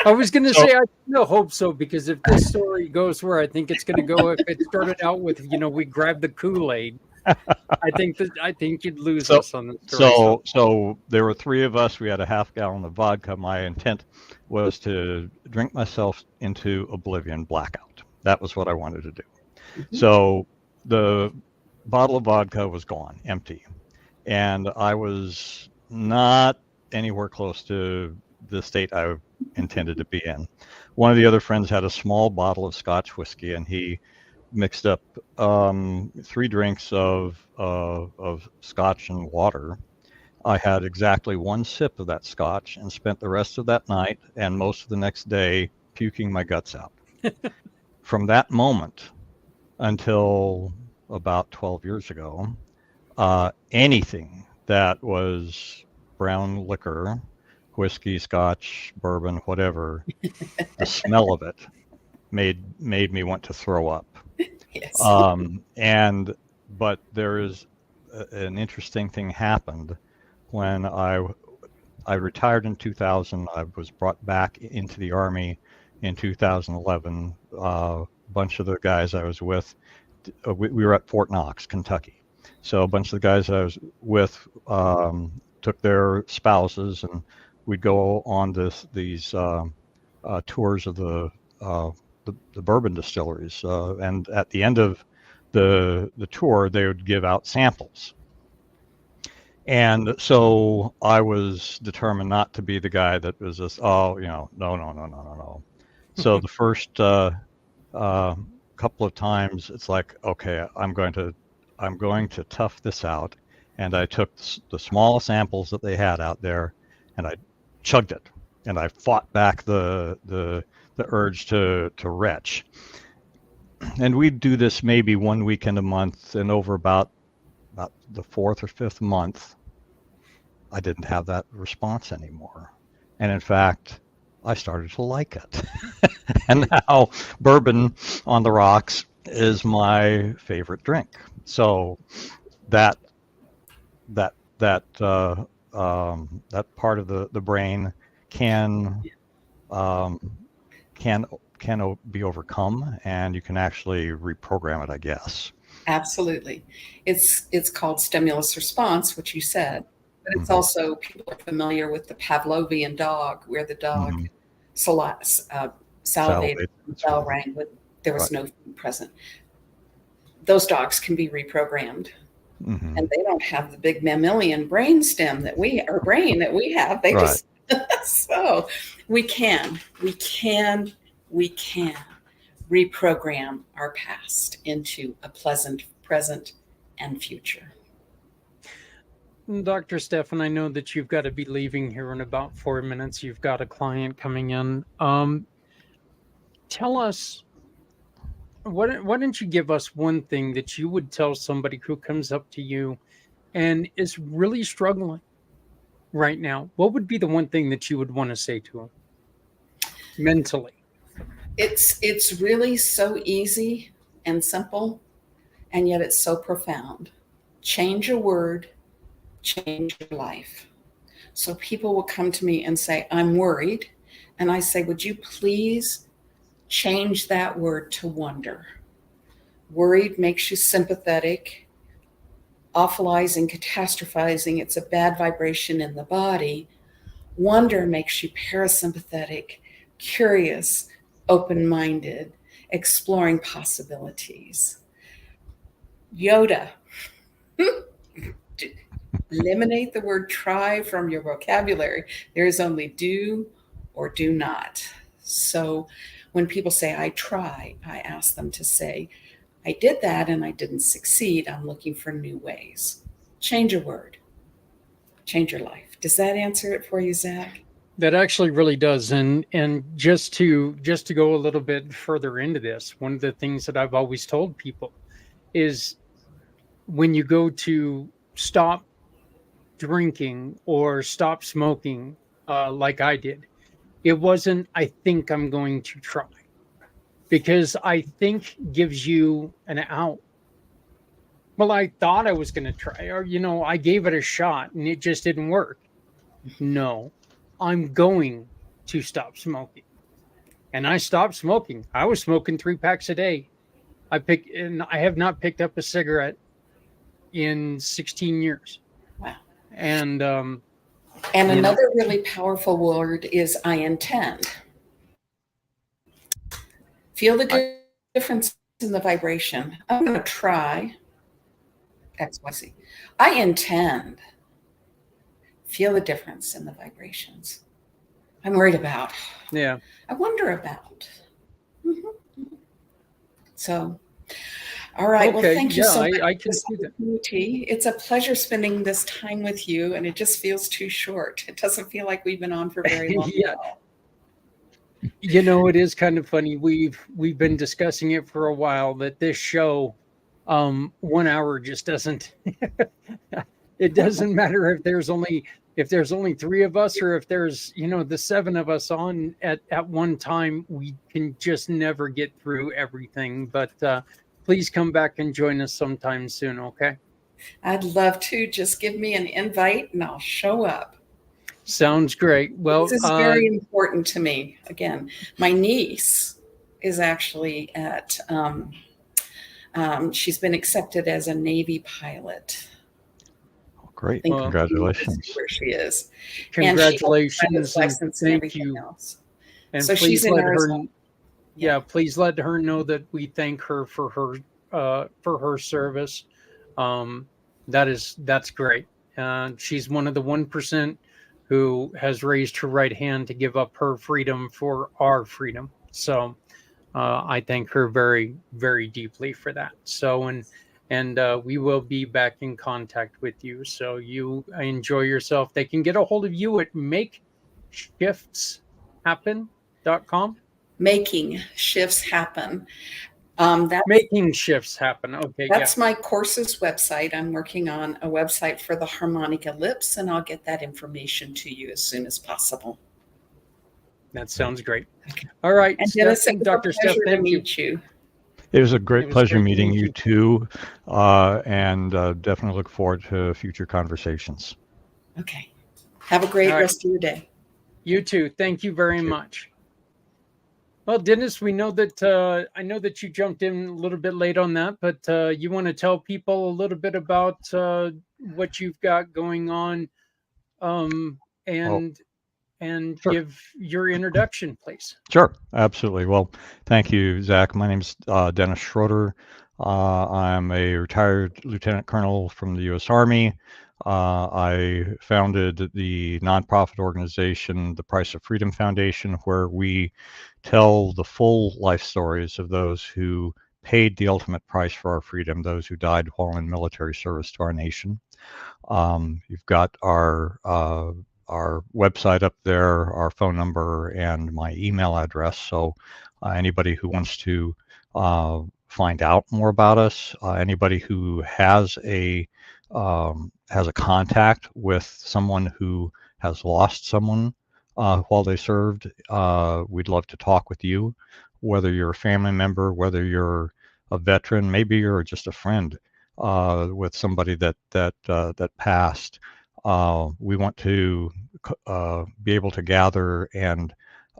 I was going to say, I hope so, because if this story goes where I think it's going to go, if it started out with, we grabbed the Kool-Aid, I think you'd lose us on the story. So there were 3 of us. We had a half gallon of vodka. My intent was to drink myself into oblivion, blackout. That was what I wanted to do. Mm-hmm. So the bottle of vodka was gone, empty, and I was not anywhere close to the state I intended to be in. One of the other friends had a small bottle of Scotch whiskey, and he mixed up 3 drinks of Scotch and water. I had exactly 1 sip of that Scotch and spent the rest of that night and most of the next day puking my guts out. From that moment until about 12 years ago, anything that was brown liquor, whiskey, Scotch, bourbon, whatever, the smell of it made me want to throw up. Yes. But there is an interesting thing happened when I retired in 2000. I was brought back into the Army in 2011. A bunch of the guys I was with, we were at Fort Knox, Kentucky. So a bunch of the guys I was with took their spouses, and we'd go on these tours of the bourbon distilleries, and at the end of the tour, they would give out samples. And so I was determined not to be the guy that was just, no. So the first couple of times, it's like, okay, I'm going to tough this out. And I took the small samples that they had out there, and I chugged it, and I fought back the urge to retch. And we'd do this maybe 1 weekend a month, and over about the 4th or 5th month, I didn't have that response anymore. And in fact, I started to like it. And now bourbon on the rocks is my favorite drink. So that part of the brain can be overcome, and you can actually reprogram it, I guess. Absolutely. It's called stimulus response, which you said, but it's also, people are familiar with the Pavlovian dog, where the dog salivated, the bell rang, but there was no food present. Those dogs can be reprogrammed. Mm-hmm. And they don't have the big mammalian brain that we have. They just, so we can reprogram our past into a pleasant present and future. Dr. Stefan, I know that you've got to be leaving here in about 4 minutes. You've got a client coming in. Tell us why don't you give us one thing that you would tell somebody who comes up to you and is really struggling right now? What would be the one thing that you would want to say to them mentally? It's really so easy and simple, and yet it's so profound. Change a word, change your life. So people will come to me and say, I'm worried. And I say, would you please change that word to wonder? Worried makes you sympathetic. Awfulizing, catastrophizing, it's a bad vibration in the body. Wonder makes you parasympathetic, curious, open-minded, exploring possibilities. Yoda. Eliminate the word try from your vocabulary. There is only do or do not. So when people say, I try, I ask them to say, I did that and I didn't succeed. I'm looking for new ways. Change a word. Change your life. Does that answer it for you, Zach? That actually really does. And just to go a little bit further into this, one of the things that I've always told people is when you go to stop drinking or stop smoking, like I did, it wasn't, I think I'm going to try, because I think gives you an out. Well, I thought I was going to try, or, I gave it a shot and it just didn't work. No, I'm going to stop smoking. And I stopped smoking. I was smoking 3 packs a day. And I have not picked up a cigarette in 16 years. Wow. And another really powerful word is I intend. Feel the difference in the vibration. I'm going to try XYZ. I intend. Feel the difference in the vibrations. I'm worried about. Yeah. I wonder about. Mm-hmm. So, all right. Okay. Well, thank you so much. I can see that. It's a pleasure spending this time with you, and it just feels too short. It doesn't feel like we've been on for very long. Yeah. It is kind of funny. We've been discussing it for a while, that this show, 1 hour just doesn't. It doesn't matter if there's only 3 of us, or if there's the 7 of us on at one time. We can just never get through everything. But please come back and join us sometime soon. Okay. I'd love to. Just give me an invite and I'll show up. Sounds great. Well, this is very important to me. Again, my niece is actually at, she's been accepted as a Navy pilot. Oh, great. Well, congratulations. Where she is. Congratulations. And thank you. Else. And so please let her, please let her know that we thank her for her service. That's great. She's one of the 1% who has raised her right hand to give up her freedom for our freedom. So I thank her very, very deeply for that. So, and we will be back in contact with you. So you enjoy yourself. They can get a hold of you at makeshiftshappen.com. Making Shifts Happen. Making Shifts Happen. Okay. That's my course's website. I'm working on a website for the harmonic ellipse, and I'll get that information to you as soon as possible. That sounds great. Okay. All right. And Dennis, Dr. Steph, thank you. It was a great pleasure meeting you too, and definitely look forward to future conversations. Okay. Have a great rest of your day. You too. Thank you very much. Well, Dennis, we know that I know that you jumped in a little bit late on that, but you want to tell people a little bit about what you've got going on, and sure. Give your introduction, please. Sure, absolutely. Well, thank you, Zach. My name is Dennis Schroeder. I'm a retired lieutenant colonel from the U.S. Army. I founded the nonprofit organization, the Price of Freedom Foundation, where we tell the full life stories of those who paid the ultimate price for our freedom, those who died while in military service to our nation. You've got our website up there, our phone number, and my email address. So anybody who wants to find out more about us. Anybody who has a contact with someone who has lost someone while they served, we'd love to talk with you. Whether you're a family member, whether you're a veteran, maybe you're just a friend with somebody that passed. We want to be able to gather and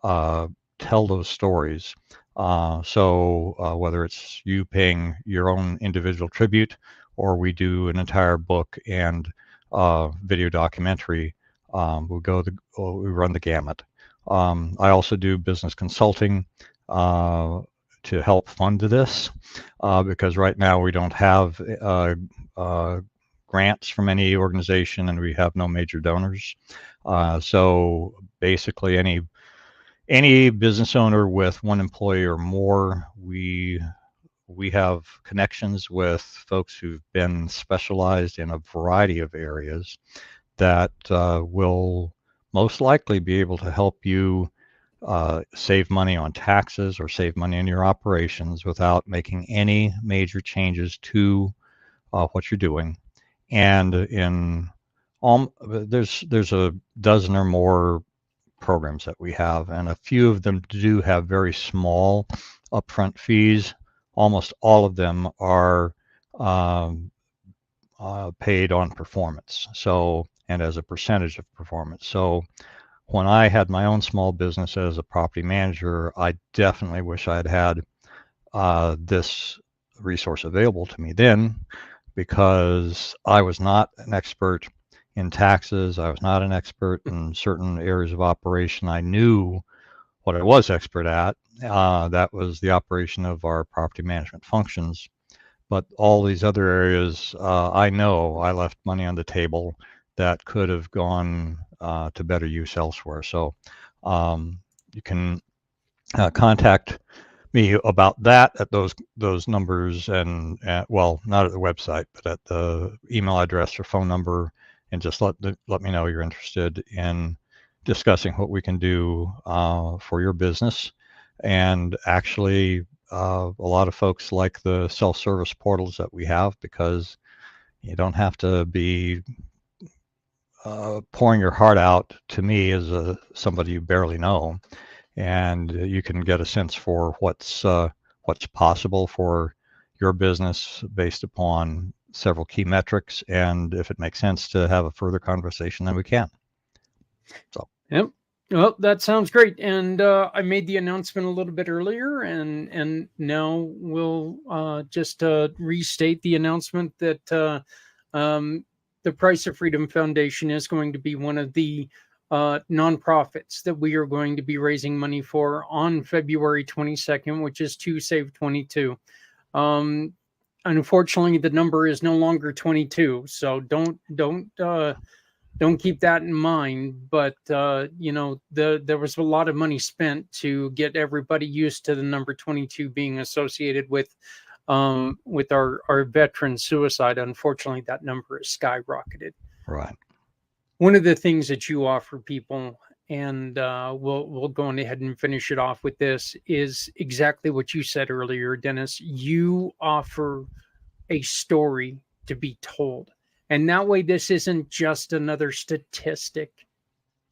tell those stories. So whether it's you paying your own individual tribute, or we do an entire book and video documentary, we run the gamut. I also do business consulting to help fund this because right now we don't have grants from any organization, and we have no major donors. So basically, any business owner with one employee or more, we have connections with folks who've been specialized in a variety of areas that will most likely be able to help you save money on taxes or save money in your operations without making any major changes to what you're doing. And there's a dozen or more programs that we have, and a few of them do have very small upfront fees. Almost all of them are paid on performance, and as a percentage of performance. So when I had my own small business as a property manager, I definitely wish I had had this resource available to me then, because I was not an expert in taxes. I was not an expert in certain areas of operation. I knew what I was expert at. That was the operation of our property management functions. But all these other areas, I know I left money on the table that could have gone to better use elsewhere. So you can contact me about that at those numbers, and well, not at the website, but at the email address or phone number, and just let me know you're interested in discussing what we can do for your business. And actually, a lot of folks like the self-service portals that we have, because you don't have to be pouring your heart out to me as somebody you barely know, and you can get a sense for what's possible for your business based upon several key metrics. And if it makes sense to have a further conversation, then we can. So. Yep. Well, that sounds great. And I made the announcement a little bit earlier, and now we'll just restate the announcement that the Price of Freedom Foundation is going to be one of the nonprofits that we are going to be raising money for on February 22nd, which is 2Save22. Unfortunately, the number is no longer 22, so don't keep that in mind. But there was a lot of money spent to get everybody used to the number 22 being associated with our veteran suicide. Unfortunately, that number has skyrocketed. Right. One of the things that you offer people, and we'll go on ahead and finish it off with this, is exactly what you said earlier, Dennis. You offer a story to be told. And that way, this isn't just another statistic.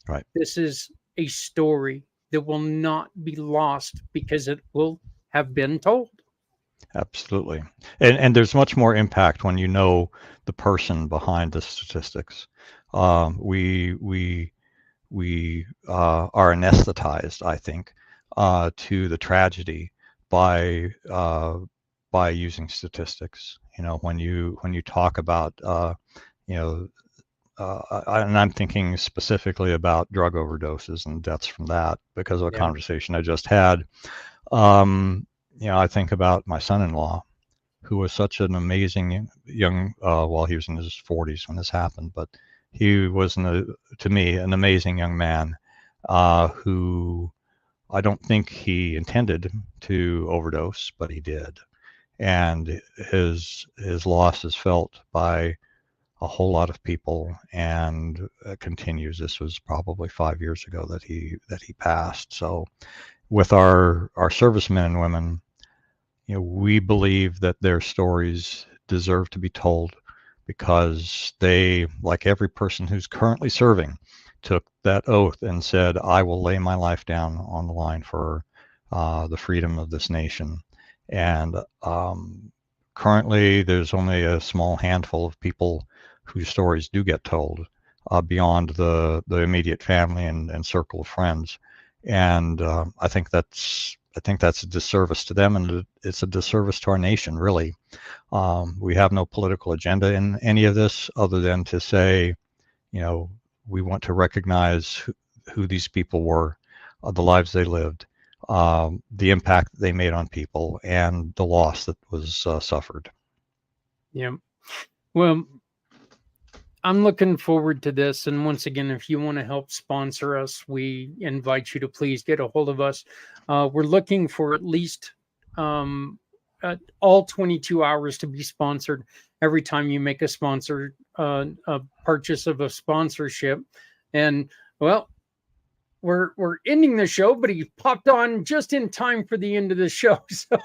Right. This is a story that will not be lost because it will have been told. Absolutely. And there's much more impact when you know the person behind the statistics. We are anesthetized, I think, to the tragedy by using statistics. When you talk about and I'm thinking specifically about drug overdoses and deaths from that because of a conversation I just had. I think about my son-in-law, who was such an amazing young, he was in his 40s when this happened, but he was, to me, an amazing young man who I don't think he intended to overdose, but he did. And his loss is felt by a whole lot of people, and continues. This was probably 5 years ago that he passed. So with our servicemen and women, we believe that their stories deserve to be told because they, like every person who's currently serving, took that oath and said, I will lay my life down on the line for the freedom of this nation. And currently, there's only a small handful of people whose stories do get told beyond the immediate family and circle of friends. And I think that's a disservice to them, and it's a disservice to our nation, really. We have no political agenda in any of this other than to say, we want to recognize who these people were, the lives they lived, the impact that they made on people, and the loss that was suffered. Yeah. Well, I'm looking forward to this. And once again, if you want to help sponsor us, we invite you to please get a hold of us. We're looking for at least all 22 hours to be sponsored every time you make a purchase of a sponsorship. And well, we're ending the show, but he popped on just in time for the end of the show. So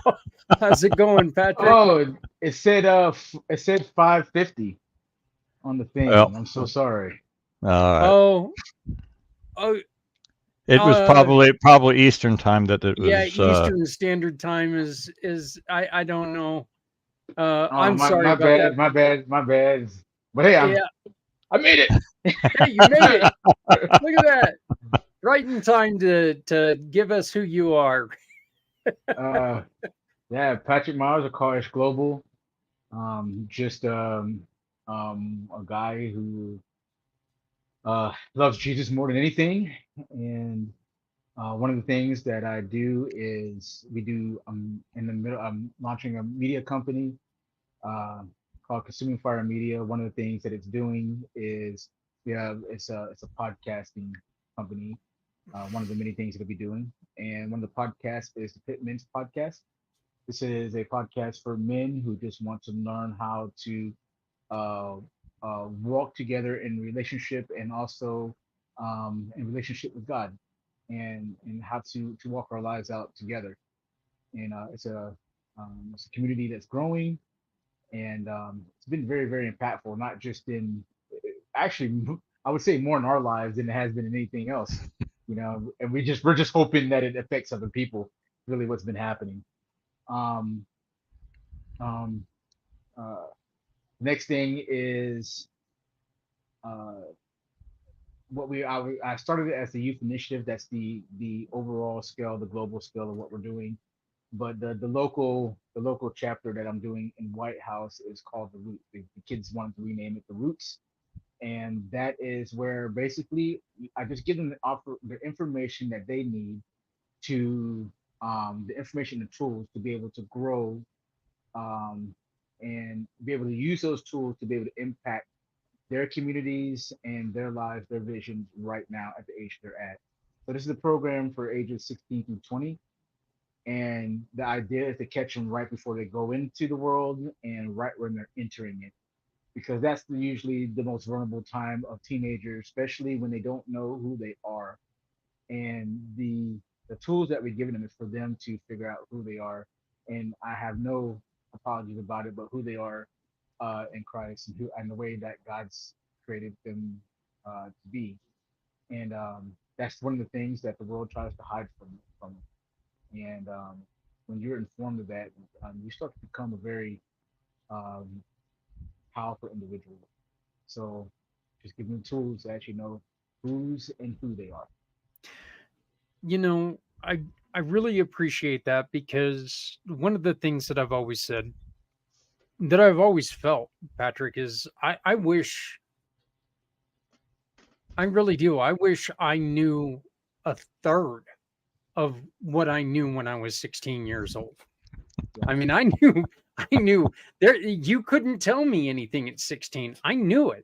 how's it going, Patrick? Oh, it said 5:50 on the thing. Well, I'm so sorry. Oh, it was probably Eastern time that it was. Yeah, Eastern Standard Time is I don't know. I'm sorry my about bad, that. my bad. But hey, I made it. Hey, you made it. Look at that. Right in time to give us who you are. Yeah, Patrick Miles of College Global. Just a guy who loves Jesus more than anything. And one of the things that I do is I'm launching a media company called Consuming Fire Media. One of the things that it's doing is it's a podcasting company. One of the many things it'll be doing, and one of the podcasts is the Pit Men's podcast. This is a podcast for men who just want to learn how to walk together in relationship, and also in relationship with God, and how to walk our lives out together. And it's a community that's growing, and it's been very, very impactful, not just in actually, I would say more in our lives than it has been in anything else. And we're just hoping that it affects other people. Really, what's been happening. Um, um, Next thing is I started it as the youth initiative. That's the overall scale, the global scale of what we're doing. But the local chapter that I'm doing in White House is called the Roots. The kids wanted to rename it the Roots, and that is where basically I just give them the information that they need to the information and tools to be able to grow, and be able to use those tools to be able to impact their communities and their lives, their visions right now at the age they're at. So this is a program for ages 16 through 20. And the idea is to catch them right before they go into the world and right when they're entering it, because that's usually the most vulnerable time of teenagers, especially when they don't know who they are. And the tools that we're giving them is for them to figure out who they are. And I have no apologies about it, but who they are in Christ, and the way that God's created them to be. And that's one of the things that the world tries to hide from them. And when you're informed of that, you start to become a very powerful individual. So just give them tools to actually know who's and who they are. I really appreciate that, because one of the things that I've always said, that I've always felt, Patrick, is I wish, I really do. I wish I knew a third of what I knew when I was 16 years old. I mean, I knew there, you couldn't tell me anything at 16. I knew it.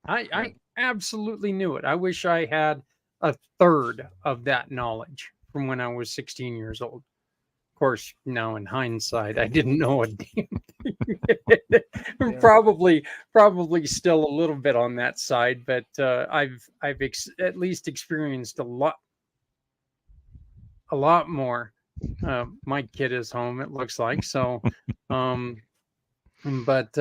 I absolutely knew it. I wish I had a third of that knowledge from when I was 16 years old. Of course, now in hindsight, I didn't know a damn thing. Yeah. Probably still a little bit on that side, but I've at least experienced a lot more My kid is home, it looks like. So, um, but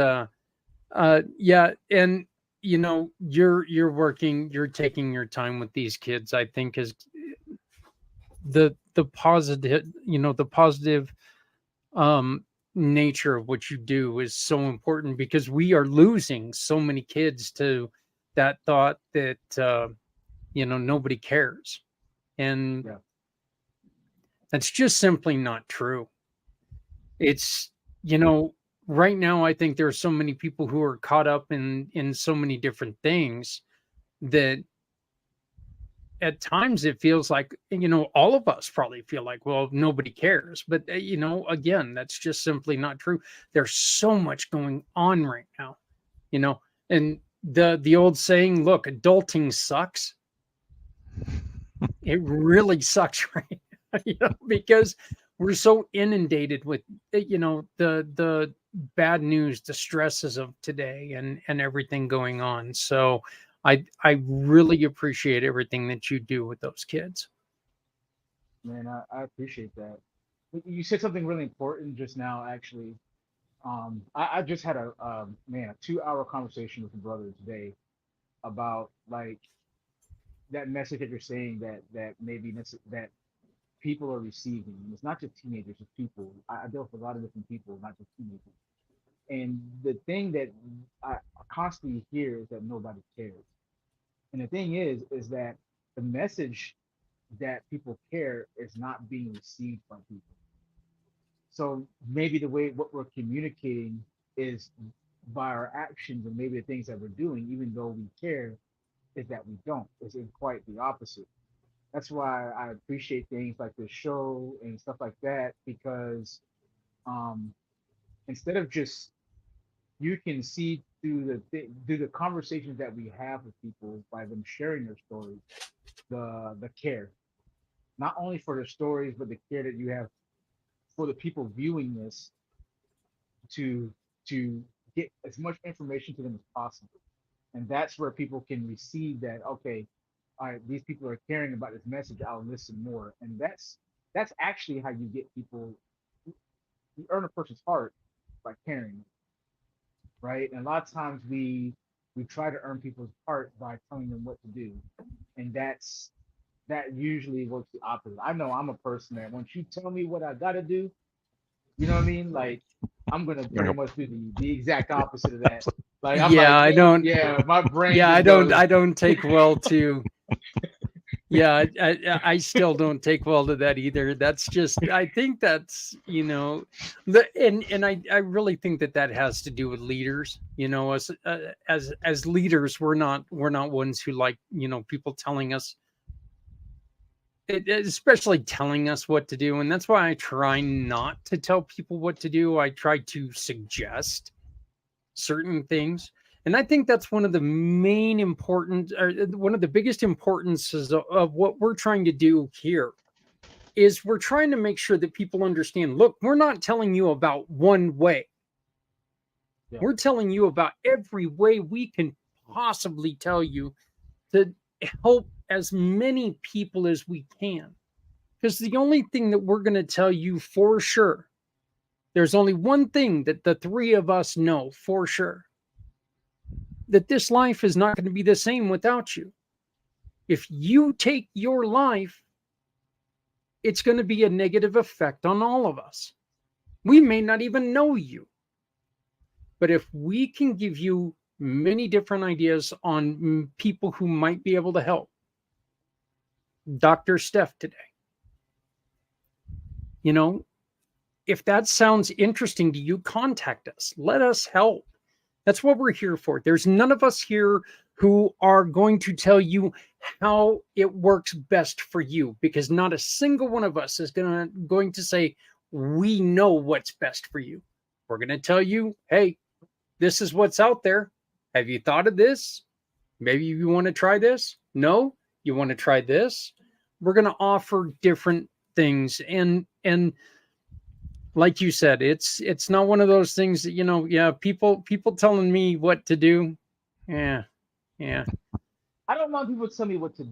yeah, and you're working, you're taking your time with these kids. I think is the positive, the positive um nature of what you do is so important, because we are losing so many kids to that thought that nobody cares, and Yeah. that's just simply not true. It's you know right now I think there are so many people who are caught up in so many different things that at times it feels like, all of us probably feel like, well, nobody cares, but again, that's just simply not true. There's so much going on right now, you know and the old saying, look, adulting sucks. It really sucks right now, because we're so inundated with the bad news, the stresses of today, and everything going on. So I really appreciate everything that you do with those kids. Man, I appreciate that. You said something really important just now, actually. I just had a 2 hour conversation with a brother today about like that message that you're saying that maybe that people are receiving. And it's not just teenagers, it's people. I deal with a lot of different people, not just teenagers. And the thing that I constantly hear is that nobody cares. And the thing is that the message that people care is not being received by people. So maybe the way what we're communicating is by our actions and maybe the things that we're doing, even though we care, is that we don't. It's in quite the opposite. That's why I appreciate things like this show and stuff like that, because um, instead of just you can see through the conversations that we have with people by them sharing their stories, the care, not only for their stories, but the care that you have for the people viewing this to to get as much information to them as possible. And that's where people can receive that, okay, all right, these people are caring about this message, I'll listen more. And that's actually how you get people, you earn a person's heart by caring, right? And a lot of times we try to earn people's heart by telling them what to do. And that usually works the opposite. I know I'm a person that once you tell me what I gotta do, you know what I mean? Like I'm gonna pretty much do the exact opposite of that. Like I'm Yeah, like, I yeah, don't. yeah, my brain Yeah, I just don't. goes, I don't take well to. Yeah, I still don't take well to that either. That's just. I think that's and I really think that has to do with leaders. As leaders, we're not ones who like people telling us, especially telling us what to do, and that's why I try not to tell people what to do. I try to suggest certain things. And I think that's one of the main important, or one of the biggest importances of what we're trying to do here is we're trying to make sure that people understand, look, we're not telling you about one way. yeah, We're telling you about every way we can possibly tell you to help as many people as we can. Because the only thing that we're going to tell you for sure, there's only one thing that the three of us know for sure, that this life is not going to be the same without you. If you take your life, it's going to be a negative effect on all of us. We may not even know you. But if we can give you many different ideas on people who might be able to help, Dr. Steph today, you know, if that sounds interesting to you, contact us. Let us help. That's what we're here for. There's none of us here who are going to tell you how it works best for you, because not a single one of us is going to say we know what's best for you. We're going to tell you, hey, this is what's out there. Have you thought of this? Maybe you want to try this. No, you want to try this. We're going to offer different things, and like you said, it's not one of those things that yeah, people telling me what to do. Yeah, yeah. I don't want people to tell me what to.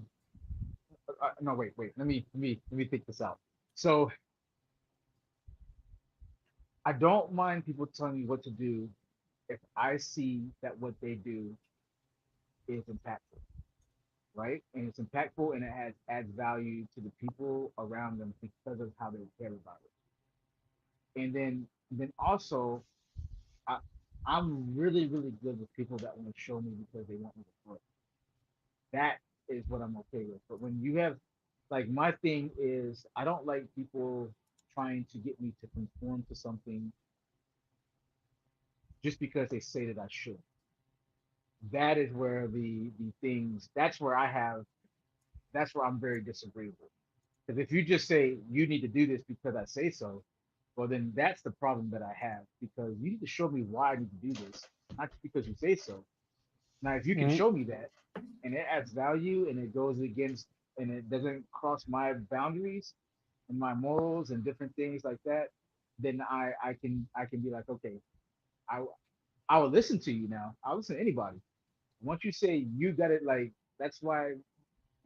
No, wait. Let me think this out. So I don't mind people telling me what to do if I see that what they do is impactful, right? And it's impactful and it adds value to the people around them because of how they care about it. And then also I I'm really, really good with people that want to show me because they want me to grow. That is what I'm okay with. But when you have like my thing is I don't like people trying to get me to conform to something just because they say that I should. That is where the things that's where I have that's where I'm very disagreeable. Because if you just say you need to do this because I say so, well then that's the problem that I have because you need to show me why I need to do this, not just because you say so. Now if you can Mm, show me that and it adds value and it goes against and it doesn't cross my boundaries and my morals and different things like that, then I can be like, okay, I I will listen to you now. I'll listen to anybody. Once you say you got it, like that's why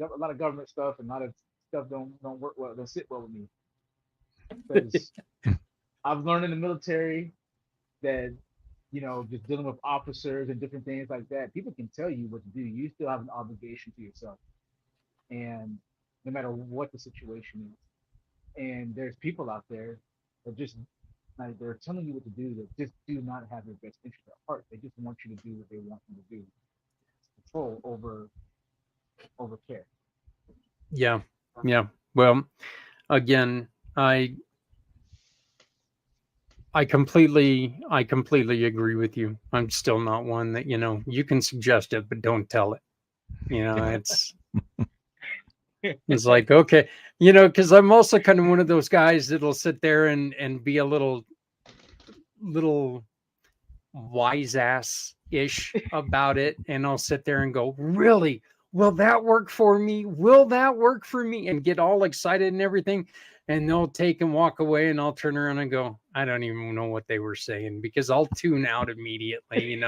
a lot of government stuff and a lot of stuff don't work well, don't sit well with me because I've learned in the military that just dealing with officers and different things like that, people can tell you what to do. You still have an obligation to yourself, and no matter what the situation is. And there's people out there that just like they're telling you what to do that just do not have your best interest at heart. They just want you to do what they want you to do. Control over care. yeah, yeah. Well, again, I completely agree with you. I'm still not one that, you can suggest it, but don't tell it. It's like, okay, because I'm also kind of one of those guys that'll sit there and be a little wise ass ish about it. And I'll sit there and go, really? Will that work for me? Will that work for me? And get all excited and everything. And they'll take and walk away, and I'll turn around and go, I don't even know what they were saying because I'll tune out immediately.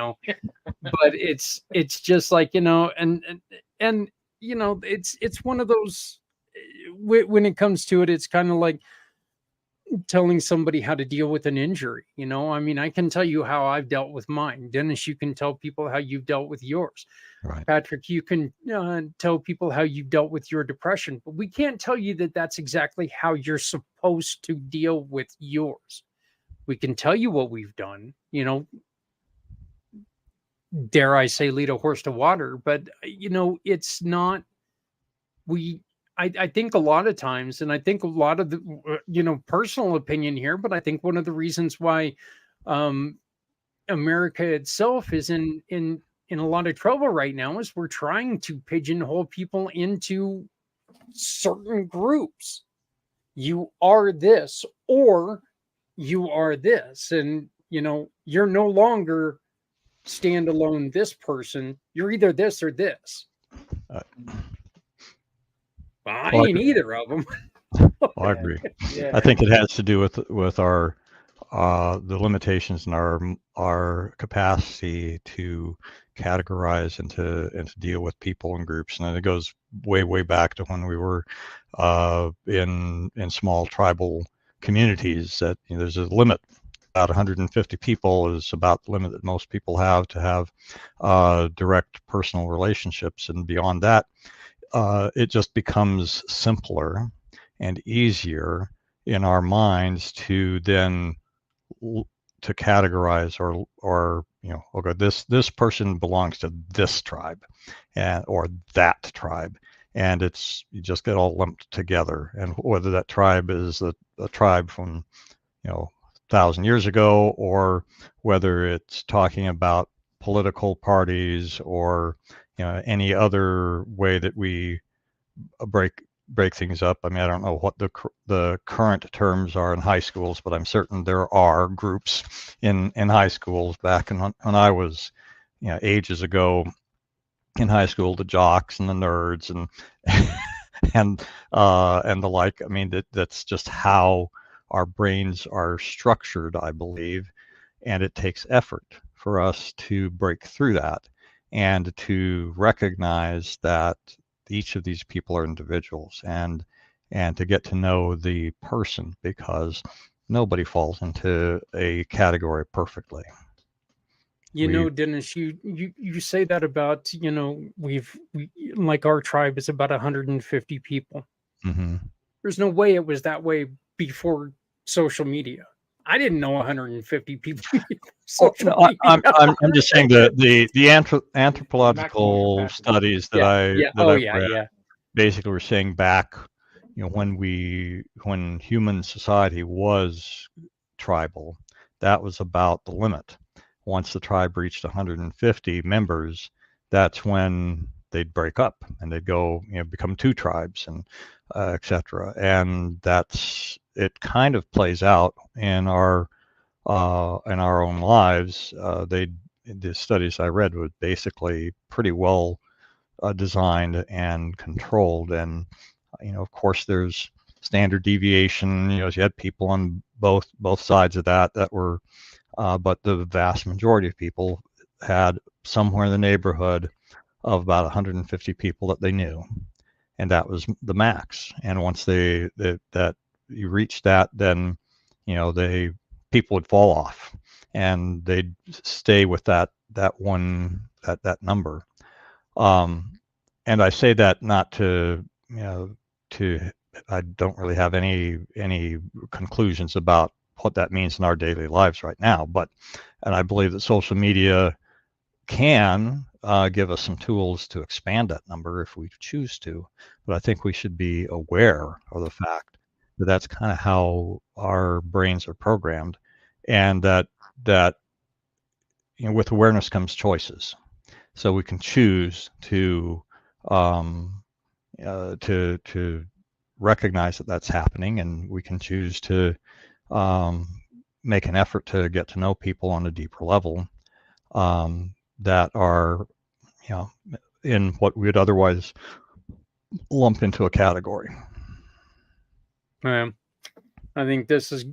But it's just like, and it's one of those when it comes to it, it's kind of like telling somebody how to deal with an injury. I mean, I can tell you how I've dealt with mine. Dennis, you can tell people how you've dealt with yours. Right. Patrick, you can tell people how you've dealt with your depression, but we can't tell you that that's exactly how you're supposed to deal with yours. We can tell you what we've done, dare I say, lead a horse to water, but it's not, we, I think a lot of times, and I think a lot of the, personal opinion here, but I think one of the reasons why um, America itself is in a lot of trouble right now is we're trying to pigeonhole people into certain groups. You are this or you are this, and you're no longer standalone this person. You're either this or this. Uh, I well, ain't either of them. I agree. Yeah. I think it has to do with our the limitations in our capacity to categorize and to deal with people and groups, and it goes way back to when we were in small tribal communities. That there's a limit. About 150 people is about the limit that most people have to have direct personal relationships, and beyond that, it just becomes simpler and easier in our minds to then to categorize or okay, this person belongs to this tribe and or that tribe, and you just get all lumped together, and whether that tribe is a tribe from 1,000 years ago, or whether it's talking about political parties or any other way that we break things up. I mean, I don't know what the current terms are in high schools, but I'm certain there are groups in high schools back when I was ages ago in high school, the jocks and the nerds and and the like. I mean, that's just how our brains are structured, I believe, and it takes effort for us to break through that and to recognize that each of these people are individuals and to get to know the person, because nobody falls into a category perfectly. You know, Dennis, you say that about, you know, we like our tribe is about 150 people. Mm-hmm. There's no way it was that way before social media. I didn't know 150 people before Well, social no, media. I'm just saying the Maximum anthropological capacity. studies that Yeah. that Oh, I've yeah. read Yeah. basically were saying back, you know, when human society was tribal, that was about the limit. Once the tribe reached 150 members, that's when they'd break up and they'd go, you know, become two tribes and etc. And that's it. Kind of plays out in our own lives. The studies I read were basically pretty well designed and controlled. And you know, of course, there's standard deviation. You know, you had people on both sides of that were, but the vast majority of people had somewhere in the neighborhood of about 150 people that they knew, and that was the max. And once that you reach that, then you know people would fall off, and they'd stay with that number. And I say that not to, you know, to I don't really have any conclusions about what that means in our daily lives right now, and I believe that social media can give us some tools to expand that number if we choose to. But I think we should be aware of the fact that that's kind of how our brains are programmed, and that you know, with awareness comes choices. So we can choose um, to recognize that that's happening, and we can choose to um, make an effort to get to know people on a deeper level, that are, you know, in what we would otherwise lump into a category. I think this is.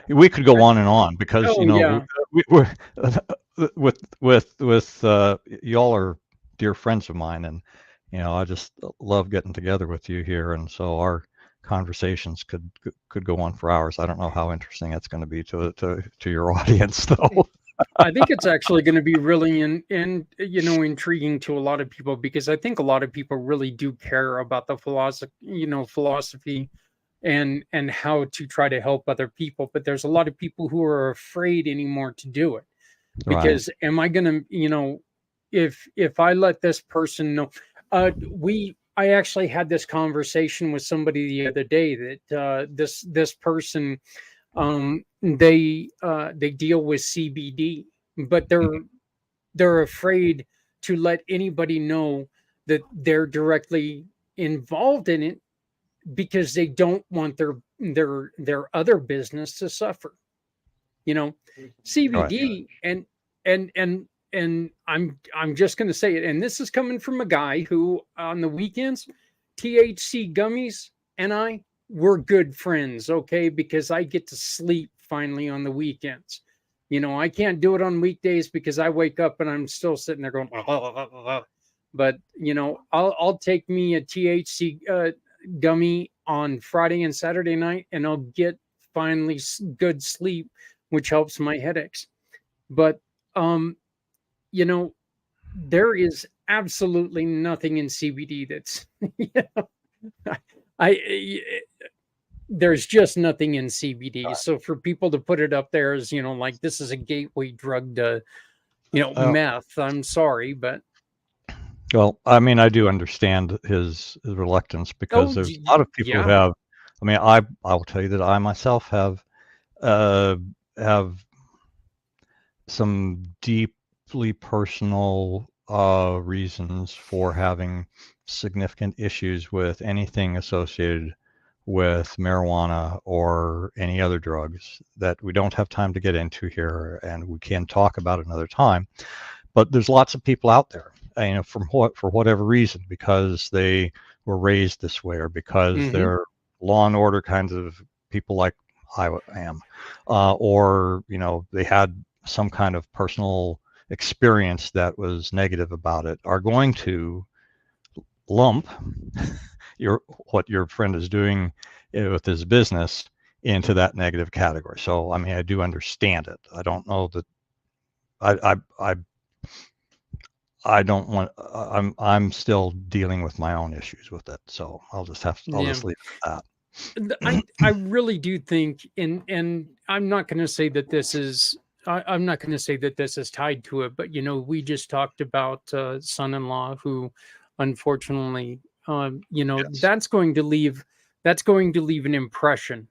We could go on and on because, Oh, you know, yeah. we're with y'all are dear friends of mine, and you know, I just love getting together with you here, and so our conversations could go on for hours. I don't know how interesting it's going to be to your audience, though. I think it's actually going to be really you know, intriguing to a lot of people, because I think a lot of people really do care about the philosophy and how to try to help other people. But there's a lot of people who are afraid anymore to do it, Right. because am I going to, you know, if I let this person know, I actually had this conversation with somebody the other day that this person, they deal with CBD, but they're afraid to let anybody know that they're directly involved in it, because they don't want their other business to suffer. You know, Right. CBD and I'm just going to say it, and this is coming from a guy who on the weekends, THC gummies and I were good friends, okay, because I get to sleep finally on the weekends. You know, I can't do it on weekdays because I wake up and I'm still sitting there going, but you know, I'll take me a THC gummy on Friday and Saturday night, and I'll get finally good sleep, which helps my headaches. But you know, there is absolutely nothing in CBD that's I there's just nothing in CBD. So for people to put it up there as, you know, like this is a gateway drug to, you know, meth, I'm sorry, but Well, I mean, I do understand his reluctance, because there's a lot of people who yeah. have. I mean, I will tell you that I myself uh, have some deeply personal reasons for having significant issues with anything associated with marijuana or any other drugs that we don't have time to get into here, and we can talk about another time. But there's lots of people out there, you know, for whatever reason, because they were raised this way, or because they're law and order kinds of people like I am, or you know, they had some kind of personal experience that was negative about it, are going to lump what your friend is doing with his business into that negative category. So I mean, I do understand it. I don't know that I don't want. I'm still dealing with my own issues with it. So I'll just leave it at that. I really do think, and I'm not going to say that this is. I'm not going to say that this is tied to it, but we just talked about son-in-law who, unfortunately, Yes. that's going to leave an impression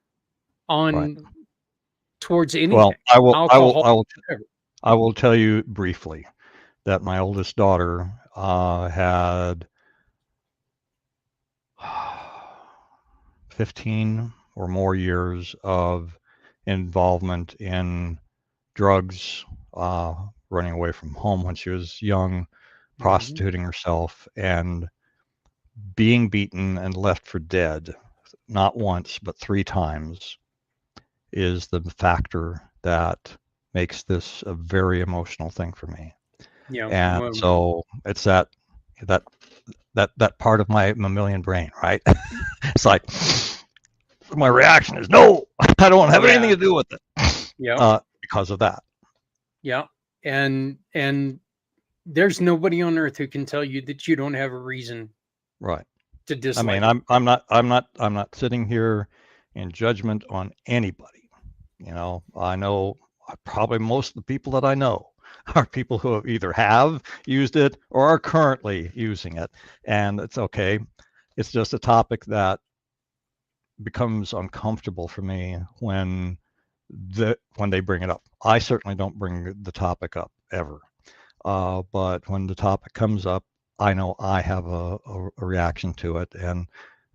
Right. on towards anything. Well, alcohol. I will tell you briefly that my oldest daughter had 15 or more years of involvement in drugs, running away from home when she was young, prostituting herself, and being beaten and left for dead, not once, but 3 times, is the factor that makes this a very emotional thing for me. Yeah. And so it's that part of my mammalian brain, right? It's like my reaction is no, I don't have anything to do with it. Yeah. Because of that. Yeah. And there's nobody on earth who can tell you that you don't have a reason Right. to dislike. I mean, I'm not sitting here in judgment on anybody. I know probably most of the people that I know are people who have used it or are currently using it, and it's okay. It's just a topic that becomes uncomfortable for me when they bring it up. I certainly don't bring the topic up ever, but when the topic comes up, I know I have a reaction to it, and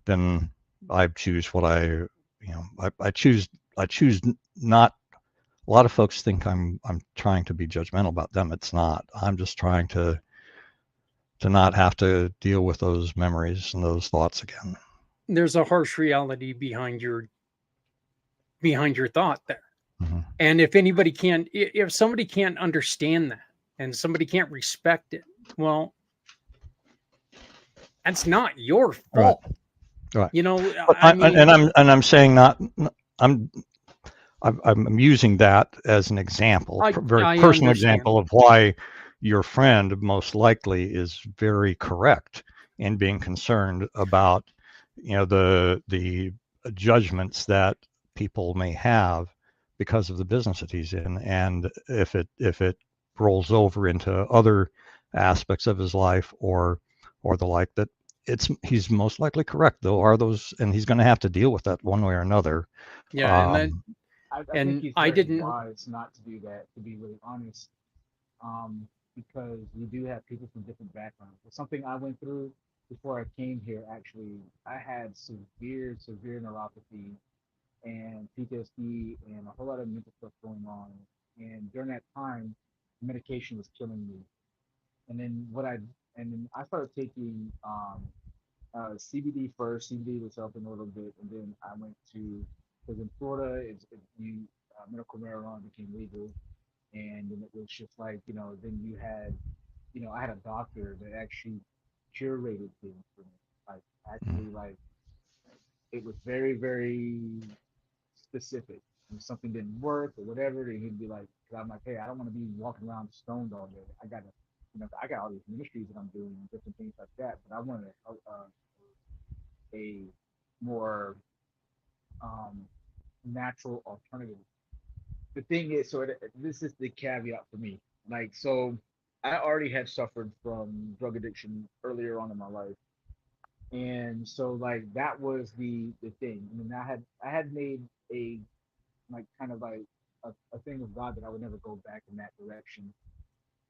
then I choose what I choose not. A lot of folks think I'm trying to be judgmental about them. It's not. I'm just trying to not have to deal with those memories and those thoughts again. There's a harsh reality behind your thought there. Mm-hmm. And if somebody can't understand that and somebody can't respect it, well, that's not your fault. Right. I mean, I'm saying not. I'm using that as an example, very personal example of why your friend most likely is very correct in being concerned about the judgments that people may have because of the business that he's in, and if it rolls over into other aspects of his life or the like, that he's most likely correct, though, and he's going to have to deal with that one way or another. Yeah. I think he's very wise not to do that, to be really honest, because we do have people from different backgrounds. It's something I went through before I came here. Actually, I had severe neuropathy and PTSD and a whole lot of mental stuff going on. And during that time, medication was killing me. And then I started taking CBD first. CBD was helping a little bit, and then I went to because in Florida, medical marijuana became legal, and then it was just like then you had I had a doctor that actually curated things for me, like actually like it was very very specific. If something didn't work or whatever, then he'd be like, because I'm like, hey, I don't want to be walking around stoned all day. I got all these ministries that I'm doing, different things like that. But I wanted a more natural alternative. The thing is, this is the caveat for me. Like, so I already had suffered from drug addiction earlier on in my life, and so like that was the thing. I mean, I had made a like kind of like a thing with God that I would never go back in that direction.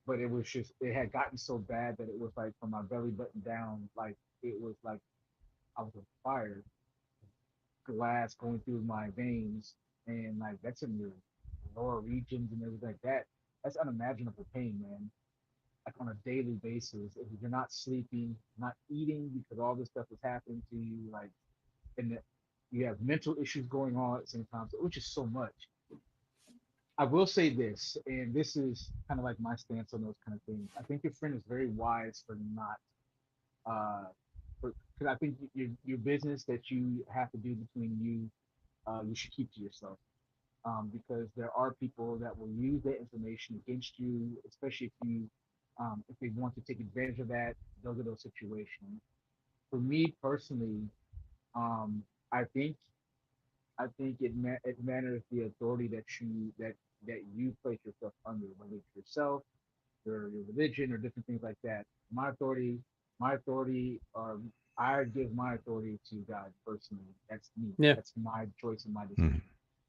But it had gotten so bad that it was like from my belly button down, like it was like I was on fire, glass going through my veins, and like that's in your lower regions and everything like that. That's unimaginable pain, man. Like on a daily basis, if you're not sleeping, not eating because all this stuff is happening to you, like, and you have mental issues going on at the same time, which is so much. I will say this, and this is kind of like my stance on those kind of things. I think your friend is very wise for not, because I think your business that you have to do between you you should keep to yourself. Because there are people that will use that information against you, especially if they want to take advantage of that. Those are those situations. For me personally, um, I think it matters the authority that you place yourself under, whether it's yourself, your religion, or different things like that. My authority, I give my authority to God personally. That's me. Yeah. That's my choice and my Hmm. decision.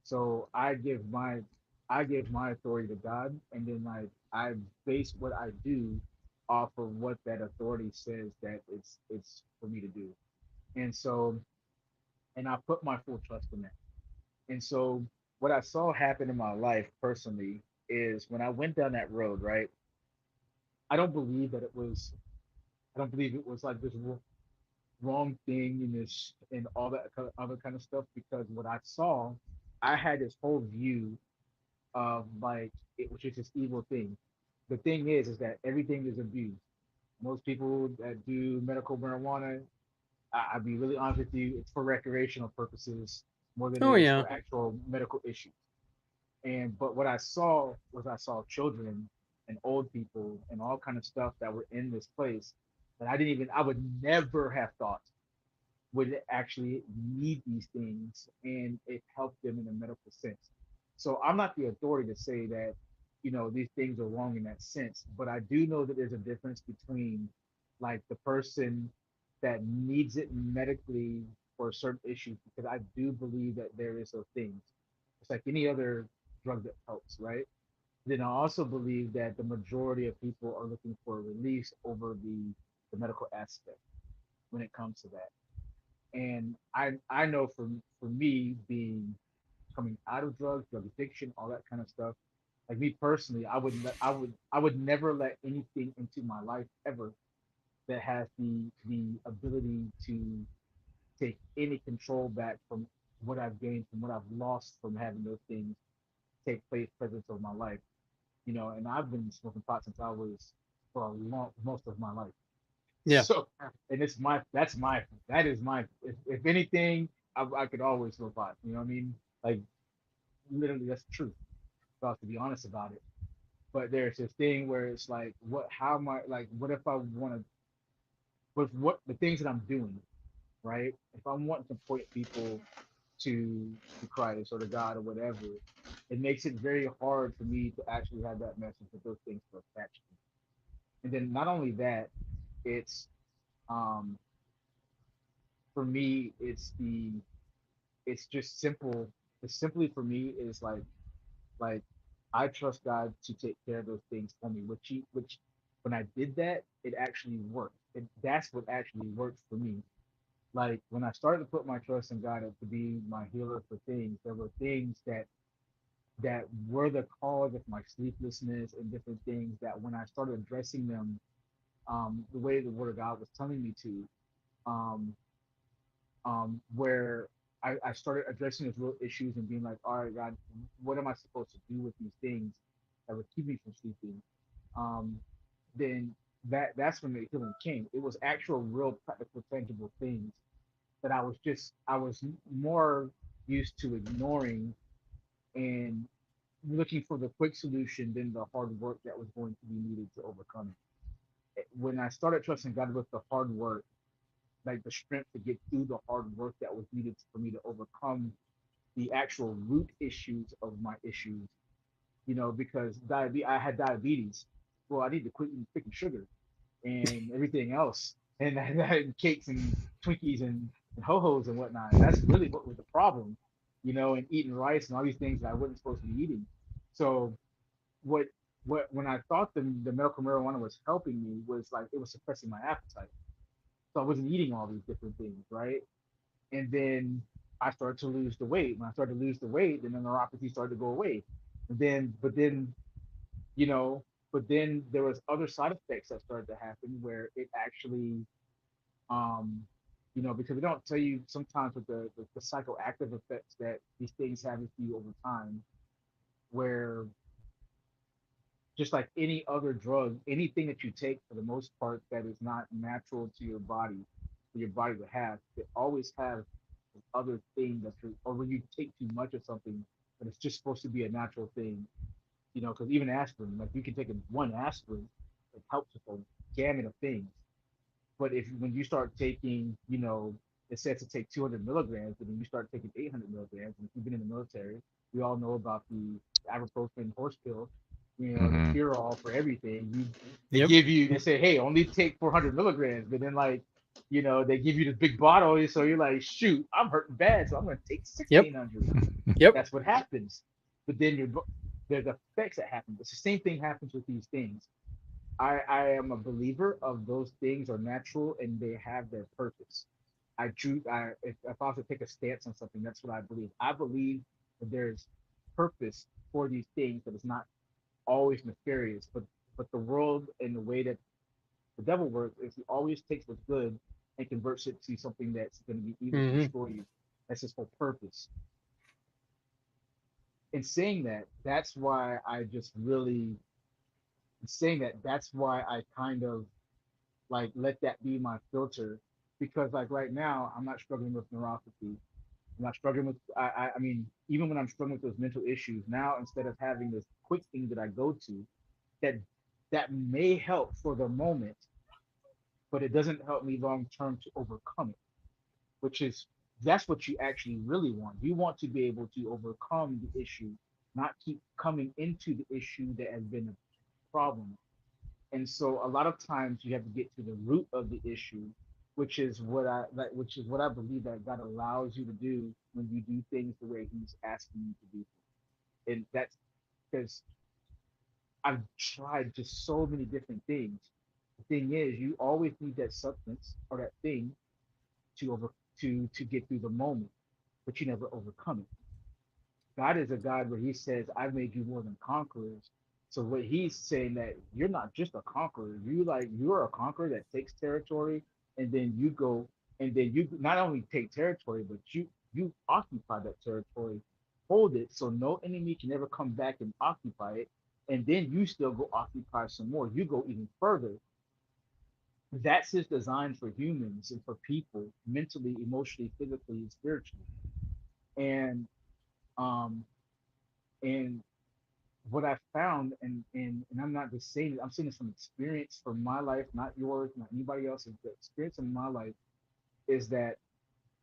So I give my authority to God, and then I base what I do off of what that authority says that it's for me to do. And so and I put my full trust in that. And so what I saw happen in my life personally is when I went down that road, right? I don't believe that it was I don't believe it was like this wrong thing and this and all that other kind of stuff, because what I saw, I had this whole view of like it was just this evil thing. The thing is that everything is abused. Most people that do medical marijuana, I'll be really honest with you, it's for recreational purposes more than Oh, it is yeah. for actual medical issues. And but what I saw was I saw children and old people and all kind of stuff that were in this place that I would never have thought would actually need these things, and it helped them in a medical sense. So I'm not the authority to say that, these things are wrong in that sense, but I do know that there's a difference between like the person that needs it medically for certain issues, because I do believe that there is those things. It's like any other drug that helps, right? Then I also believe that the majority of people are looking for a release over the medical aspect when it comes to that. And I know for me being coming out of drugs, drug addiction, all that kind of stuff. Like me personally, I would never let anything into my life ever that has the ability to take any control back from what I've gained, from what I've lost from having those things take place presence of my life. And I've been smoking pot since I was for a long most of my life. Yeah. So, and that is my, if anything, I could always smoke pot. You know what I mean? Like, literally, that's the truth. If I was to be honest about it. But there's this thing where it's like, how am I, like, what if I want to, with what the things that I'm doing, right? If I'm wanting to point people to Christ or to God or whatever, it makes it very hard for me to actually have that message with those things to attach to. And then not only that, it's um for me, it's just simple. It's simply for me is like I trust God to take care of those things for me. Which when I did that, it actually worked. That's what actually worked for me. Like when I started to put my trust in God to be my healer for things, there were things that were the cause of my sleeplessness and different things that when I started addressing them, the way the Word of God was telling me to, um, where I started addressing those real issues and being like, all right, God, what am I supposed to do with these things that would keep me from sleeping? Um, then that's when the healing came. It was actual, real, practical, tangible things that I was more used to ignoring and looking for the quick solution than the hard work that was going to be needed to overcome it. When I started trusting God with the hard work, like the strength to get through the hard work that was needed for me to overcome the actual root issues of my issues, because I had diabetes. Well, I need to quit eating sugar and everything else, and, and cakes and Twinkies and ho-hos and whatnot. That's really what was the problem, and eating rice and all these things that I wasn't supposed to be eating. So what when I thought the medical marijuana was helping me was like it was suppressing my appetite. So I wasn't eating all these different things, right? And then I started to lose the weight. When I started to lose the weight, then the neuropathy started to go away. But then, you know, but then there was other side effects that started to happen where it actually, um, because they don't tell you sometimes with the psychoactive effects that these things have with you over time, where just like any other drug, anything that you take for the most part that is not natural to your body, for your body to have, it always have this other thing or when you take too much of something, but it's just supposed to be a natural thing, because even aspirin, like you can take one aspirin, it helps with a gamut of things. But if when you start taking, it says to take 200 milligrams, but then you start taking 800 milligrams, and if you've been in the military, we all know about the ibuprofen horse pill, the Hmm. cure all for everything. They Yep. give you, they say, hey, only take 400 milligrams, but then like, they give you this big bottle, so you're like, shoot, I'm hurting bad, so I'm gonna take Yep. 1600. Yep. That's what happens. But then there's effects that happen. It's the same thing happens with these things. I am a believer of those things are natural and they have their purpose. If I was to take a stance on something, that's what I believe. I believe that there's purpose for these things, that it's not always nefarious, but the world and the way that the devil works is he always takes what's good and converts it to something that's going to be evil to Hmm. destroy you. That's his whole purpose. In saying that, that's why I just really saying that that's why I kind of like let that be my filter, because like right now I'm not struggling with neuropathy. I'm not struggling with I mean, even when I'm struggling with those mental issues now, instead of having this quick thing that I go to that may help for the moment, but it doesn't help me long term to overcome it, which is that's what you actually really want. You want to be able to overcome the issue, not keep coming into the issue that has been a problem. And so a lot of times you have to get to the root of the issue, which is what I believe that God allows you to do when you do things the way He's asking you to do them. And that's because I've tried just so many different things. The thing is, you always need that substance or that thing to over to get through the moment, but you never overcome it. God is a God where He says, "I've made you more than conquerors." So what He's saying that you're not just a conqueror. You're a conqueror that takes territory, and then you go, and then you not only take territory, but you occupy that territory, hold it, so no enemy can ever come back and occupy it, and then you still go occupy some more. You go even further. That's His design for humans and for people, mentally, emotionally, physically, and spiritually. And um and what I found, and I'm not just saying it, I'm saying this from experience from my life, not yours, not anybody else's, but experience in my life is that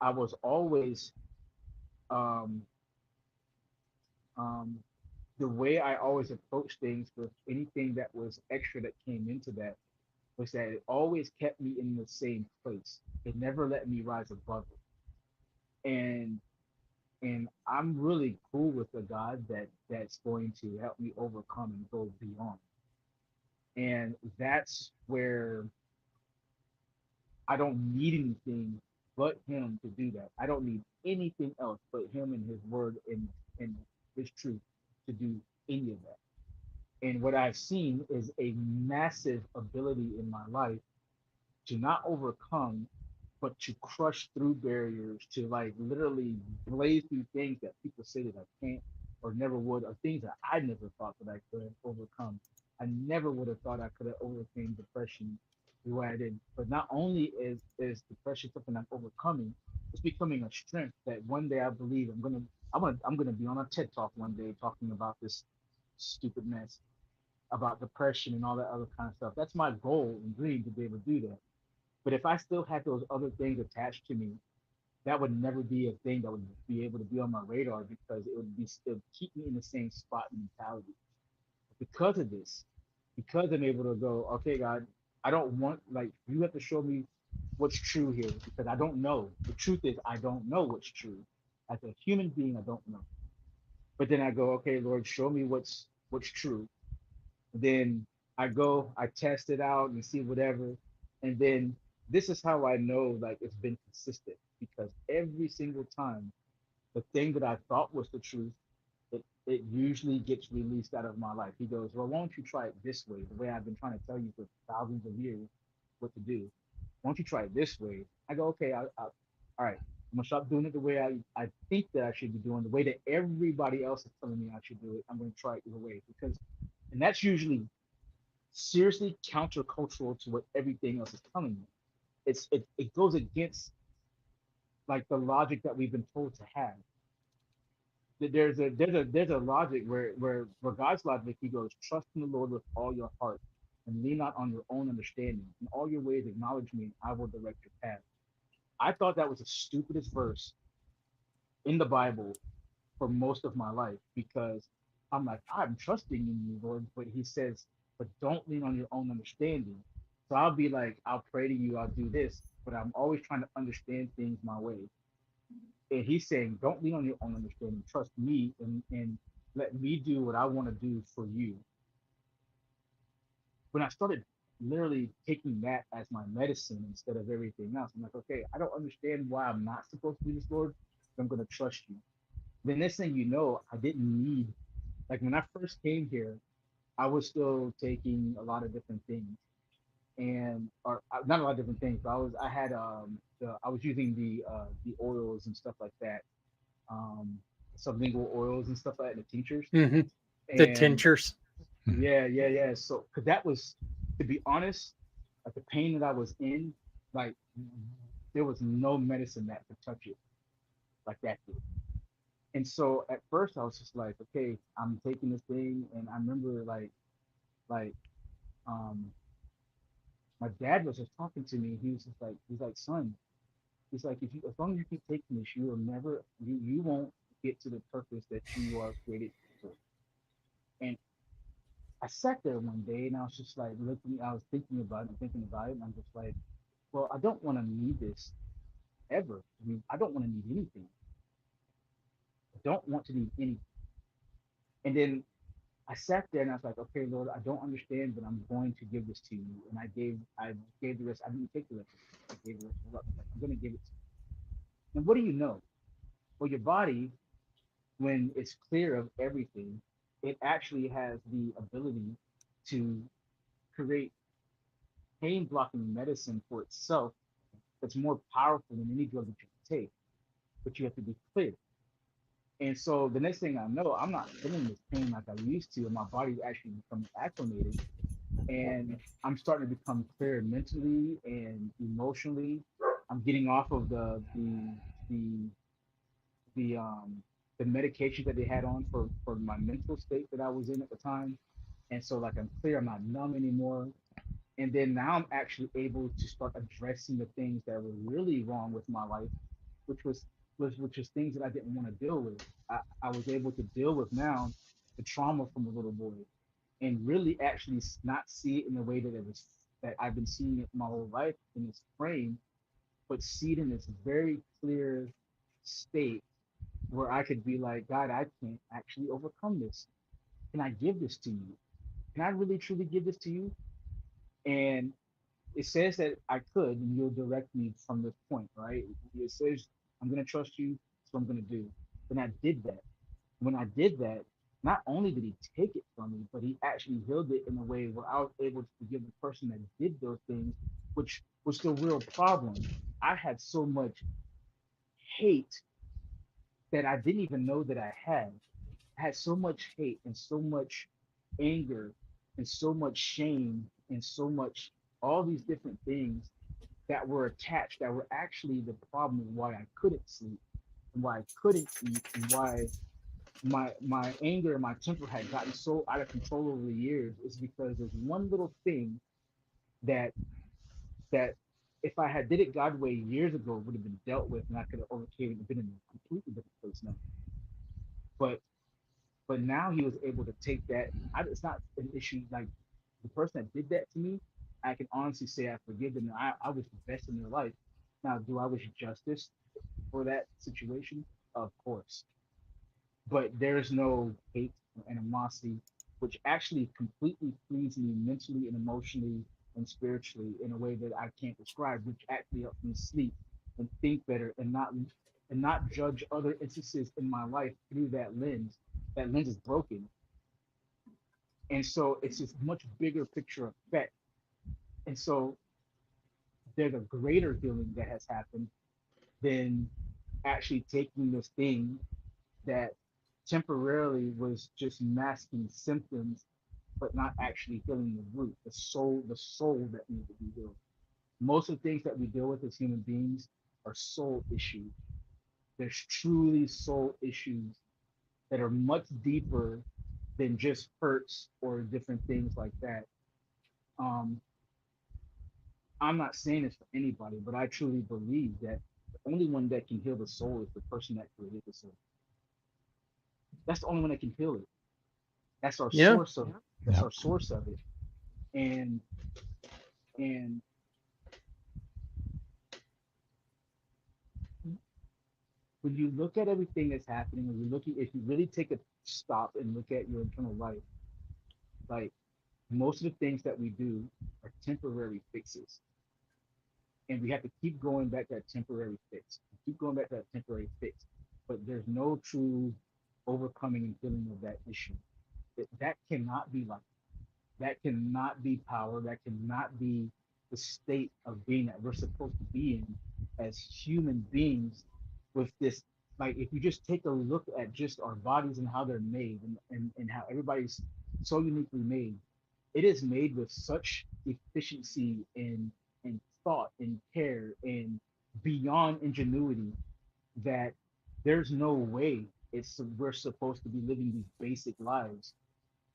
I was always um, um, the way I always approached things with anything that was extra that came into that was that it always kept me in the same place. It never let me rise above it. And I'm really cool with a God that's going to help me overcome and go beyond. And that's where I don't need anything but Him to do that. I don't need anything else but Him and His Word and His truth to do any of that. And what I've seen is a massive ability in my life to not overcome, but to crush through barriers, to like literally blaze through things that people say that I can't or never would, or things that I never thought that I could overcome. I never would have thought I could have overcame depression the way I did. But not only is depression something I'm overcoming, it's becoming a strength that one day I believe I'm gonna be on a TED talk one day talking about this stupid mess about depression and all that other kind of stuff. That's my goal and dream to be able to do that. But if I still had those other things attached to me, that would never be a thing that would be able to be on my radar because it would keep me in the same spot mentality. Because of this, because I'm able to go, okay, God, I don't want like you have to show me what's true here because I don't know. The truth is I don't know what's true. As a human being, I don't know. But then I go, okay, Lord, show me what's true. Then I go, I test it out and see whatever. And then this is how I know like it's been consistent because every single time the thing that I thought was the truth, it usually gets released out of my life. He goes, well, why don't you try it this way? The way I've been trying to tell you for thousands of years what to do. Why don't you try it this way? I go, okay, all right. I'm gonna stop doing it the way I think that I should be doing, the way that everybody else is telling me I should do it. I'm gonna try it either way because, and that's usually seriously countercultural to what everything else is telling me. It goes against like the logic that we've been told to have. There's a logic where God's logic, he goes, trust in the Lord with all your heart and lean not on your own understanding. In all your ways acknowledge me and I will direct your path. I thought that was the stupidest verse in the Bible for most of my life, because I'm like, I'm trusting in you, Lord, but he says, but don't lean on your own understanding. So I'll be like, I'll pray to you, I'll do this, but I'm always trying to understand things my way. And he's saying, don't lean on your own understanding, trust me, and let me do what I want to do for you. When I started literally taking that as my medicine instead of everything else, I'm like, okay, I don't understand why I'm not supposed to do this, Lord, but I'm going to trust you. The next thing you know, I didn't need, like when I first came here, I was still taking a lot of different things, and or not a lot of different things, but I was using the oils and stuff like that, um, sublingual oils and stuff like that, the tinctures, Hmm. The and tinctures. yeah. So, cause that was, to be honest, like the pain that I was in, like there was no medicine that could touch it like that did. And so at first I was just like, okay, I'm taking this thing, and I remember like um my dad was just talking to me. He was just like, he's like, son, he's like, if you, as long as you keep taking this, you will never, you won't get to the purpose that you are created for. And I sat there one day and I was just like looking, I was thinking about it, and I'm just like, well, I don't want to need this ever. I mean, I don't want to need anything. I don't want to need anything. And then I sat there and I was like, okay, Lord, I don't understand, but I'm going to give this to you. And I gave the rest. I didn't take the rest. I gave the rest. Like, I'm going to give it to you. And what do you know? Well, your body, when it's clear of everything, it actually has the ability to create pain blocking medicine for itself that's more powerful than any drug that you can take. But you have to be clear. And so the next thing I know, I'm not feeling this pain like I used to, and my body actually becomes acclimated, and I'm starting to become clear mentally and emotionally. I'm getting off of the the the medication that they had on for my mental state that I was in at the time. And so like I'm clear, I'm not numb anymore. And then now I'm actually able to start addressing the things that were really wrong with my life, which was things that I didn't want to deal with. I was able to deal with now the trauma from a little boy, and really actually not see it in the way that I've been seeing it my whole life in this frame, but see it in this very clear state where I could be like, God, I can't actually overcome this. Can I give this to you? Can I really truly give this to you? And it says that I could, and you'll direct me from this point, right? It says I'm gonna trust you, so I'm gonna do. And I did that. When I did that, not only did he take it from me, but he actually healed it in a way where I was able to forgive the person that did those things, which was the real problem. I had so much hate that I didn't even know that I had. I had so much hate and so much anger and so much shame and so much all these different things that were attached that were actually the problem of why I couldn't sleep and why I couldn't eat and why my anger and my temper had gotten so out of control over the years is because there's one little thing that that if I had did it God way years ago would have been dealt with, and I could have overcame it and been in a completely different place now. But now he was able to take that. It's not an issue like the person that did that to me. I can honestly say I forgive them. I was the best in their life. Now, do I wish justice for that situation? Of course, but there's no hate or animosity, which actually completely frees me mentally and emotionally and spiritually in a way that I can't describe, which actually helps me sleep and think better and not judge other instances in my life through that lens. That lens is broken. And so it's this much bigger picture effect. And so there's a greater healing that has happened than actually taking this thing that temporarily was just masking symptoms, but not actually healing the root, the soul that needs to be healed. Most of the things that we deal with as human beings are soul issues. There's truly soul issues that are much deeper than just hurts or different things like that. Um, I'm not saying this for anybody, but I truly believe that the only one that can heal the soul is the person that created the soul. That's the only one that can heal it. That's our Yeah. source of it. That's our source of it. And and when you look at everything that's happening, when you look at, if you really take a stop and look at your internal life, like most of the things that we do are temporary fixes. And we have to keep going back to that temporary fix. Keep going back to that temporary fix. But there's no true overcoming and healing of that issue. That cannot be like that cannot be power. That cannot be the state of being that we're supposed to be in as human beings with this. Like if you just take a look at just our bodies and how they're made and how everybody's so uniquely made, it is made with such efficiency and thought and care and beyond ingenuity that there's no way we're supposed to be living these basic lives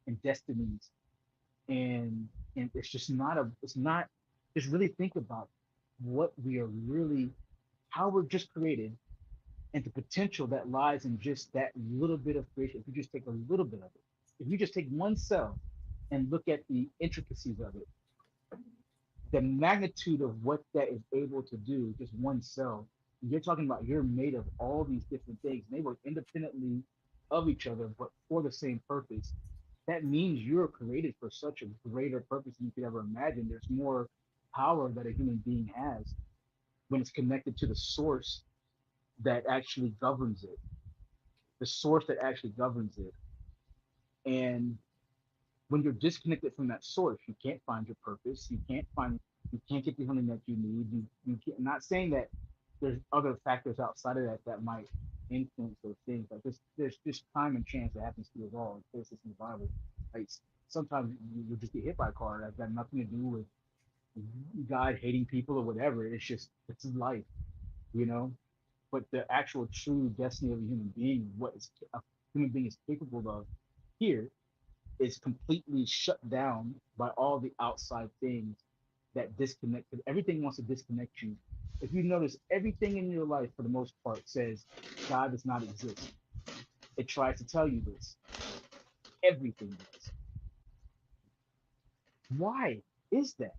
and destinies and it's just not it's not just really think about what we are really how we're just created and the potential that lies in just that little bit of creation. If you just take a little bit of it, if you just take one cell and look at the intricacies of it, the magnitude of what that is able to do, just one cell, you're talking about you're made of all these different things. And they work independently of each other, but for the same purpose. That means you're created for such a greater purpose than you could ever imagine. There's more power that a human being has when it's connected to the source that actually governs it, the source that actually governs it. And when you're disconnected from that source, you can't find your purpose. You can't get the healing that you need. You can't, I'm not saying that there's other factors outside of that that might influence those things. Like there's just time and chance that happens to us all. It's in the Bible. Like sometimes you just get hit by a car. That's got nothing to do with God hating people or whatever. It's life, you know. But the actual true destiny of a human being, what a human being is capable of here, is completely shut down by all the outside things that disconnect. Because everything wants to disconnect you. If you notice, everything in your life, for the most part, says God does not exist. It tries to tell you this. Everything does. Why is that?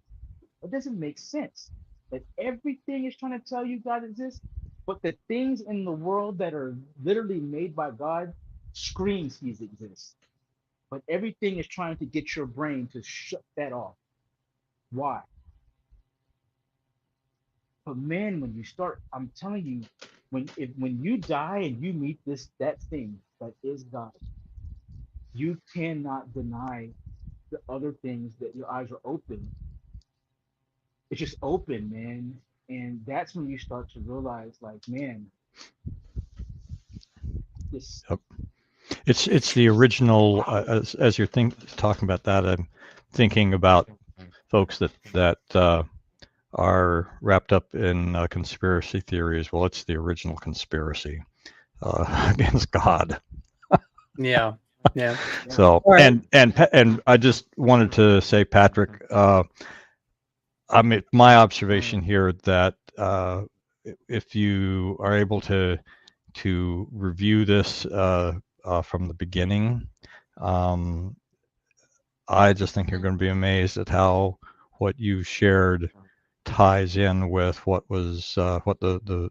It doesn't make sense. That everything is trying to tell you God exists, but the things in the world that are literally made by God screams He exists. But everything is trying to get your brain to shut that off. Why? But man, when you start, I'm telling you, when you die and you meet that thing that is God, you cannot deny the other things that your eyes are open. It's just open, man. And that's when you start to realize, like, man, this. Yep. It's the original. As you're talking about that, I'm thinking about folks that are wrapped up in conspiracy theories. Well, it's the original conspiracy against God. Yeah. Yeah. So right. and I just wanted to say, Patrick, I mean, my observation here that if you are able to review this from the beginning, I just think you're going to be amazed at how what you shared ties in with what was what the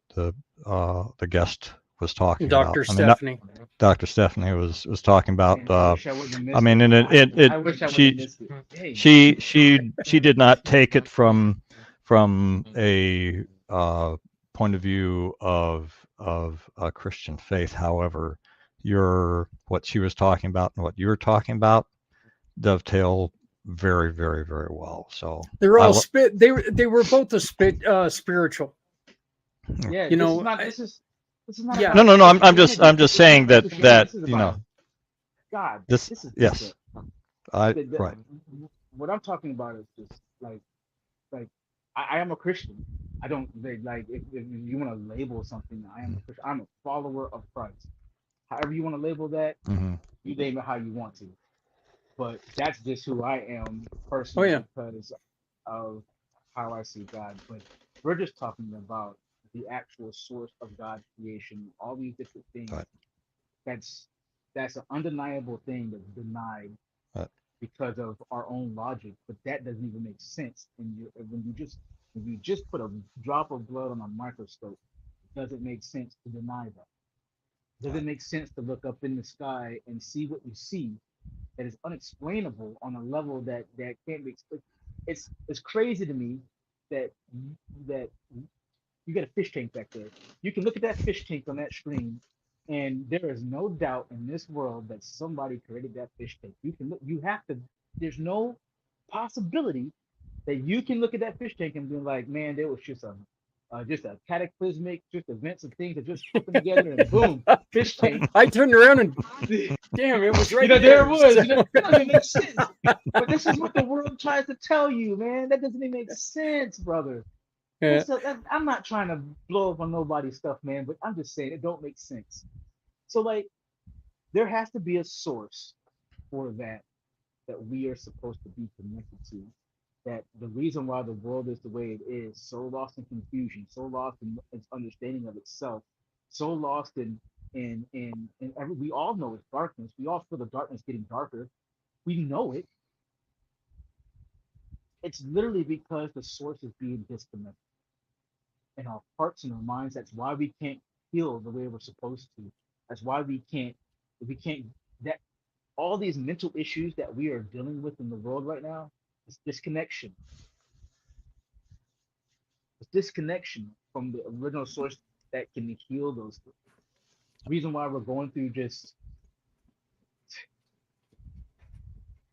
guest was talking about. Dr. Stephanie. Dr. Stephanie was talking about. I mean, and I wish I would have missed it. Hey. She did not take it from a point of view of a Christian faith. However, what she was talking about and what you were talking about dovetail very, very, very well. So they're all they were both spiritual. Yeah, you know, this is not yeah. about, no. I'm just saying that you know. God. This is yes. Right. What I'm talking about is just like I am a Christian, I don't like if you want to label something. I am a Christian. I'm a follower of Christ. However you want to label that, Mm-hmm. you name it how you want to. But that's just who I am Oh personally yeah. because of how I see God. But we're just talking about the actual source of God's creation, all these different things. Right. That's an undeniable thing that's denied Right. because of our own logic. But that doesn't even make sense. And when you just put a drop of blood on a microscope, it doesn't make sense to deny that. It doesn't Right. make sense to look up in the sky and see what you see that is unexplainable on a level that can't be explained. It's crazy to me that that you got a fish tank back there. You can look at that fish tank on that screen, and there is no doubt in this world that somebody created that fish tank. You can look. You have to. There's no possibility that you can look at that fish tank and be like, man, there was just a cataclysmic, just events of things that just happened together, and boom, fish tank. I turned around and damn, it was right there there. it was. So- That doesn't make sense. But this is what the world tries to tell you, man. That doesn't even make sense, brother. Yeah. I'm not trying to blow up on nobody's stuff, man, but I'm just saying it don't make sense. So like, there has to be a source for that we are supposed to be connected to. That the reason why the world is the way it is, so lost in confusion, so lost in its understanding of itself, so lost in every, we all know it's darkness. We all feel the darkness getting darker. We know it. It's literally because the source is being disconnected in our hearts and our minds. That's why we can't feel the way we're supposed to. That's why we can't that all these mental issues that we are dealing with in the world right now is disconnection. It's disconnection from the original source that can heal those things. Reason why we're going through just,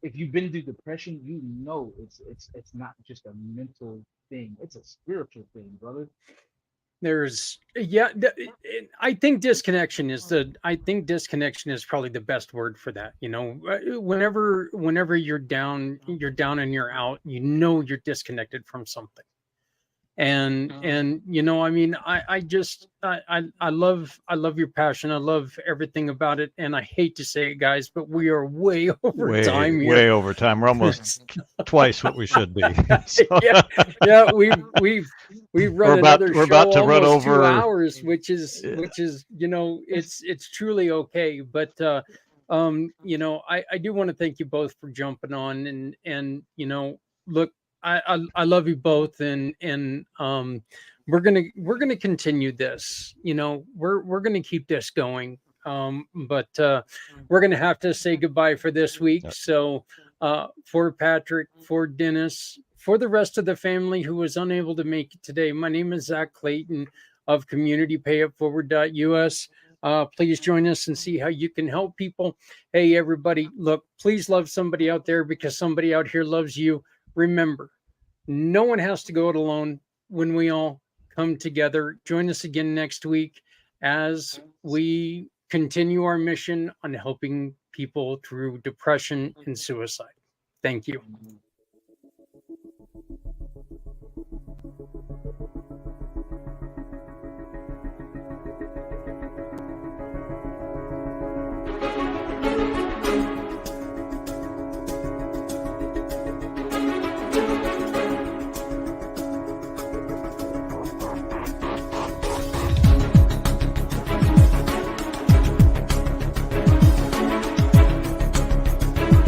if you've been through depression, you know it's not just a mental thing. It's a spiritual thing, brother. There's I think disconnection is probably the best word for that. You know, whenever you're down and you're out, you know you're disconnected from something. And you know, I mean, I love your passion. I love everything about it. And I hate to say it, guys, but we are way over time here. Way over time. We're almost twice what we should be. So, yeah, we've run another show we're about to run almost over 2 hours, which is you know, it's truly okay. But you know, I do want to thank you both for jumping on, and you know, look, I love you both, and we're gonna continue this. You know, we're gonna keep this going. But we're gonna have to say goodbye for this week. Yep. So for Patrick, for Dennis, for the rest of the family who was unable to make it today, my name is Zach Clayton of CommunityPayItForward.us. Please join us and see how you can help people. Hey, everybody, look, please love somebody out there because somebody out here loves you. Remember, no one has to go it alone when we all come together. Join us again next week as we continue our mission on helping people through depression and suicide. Thank you.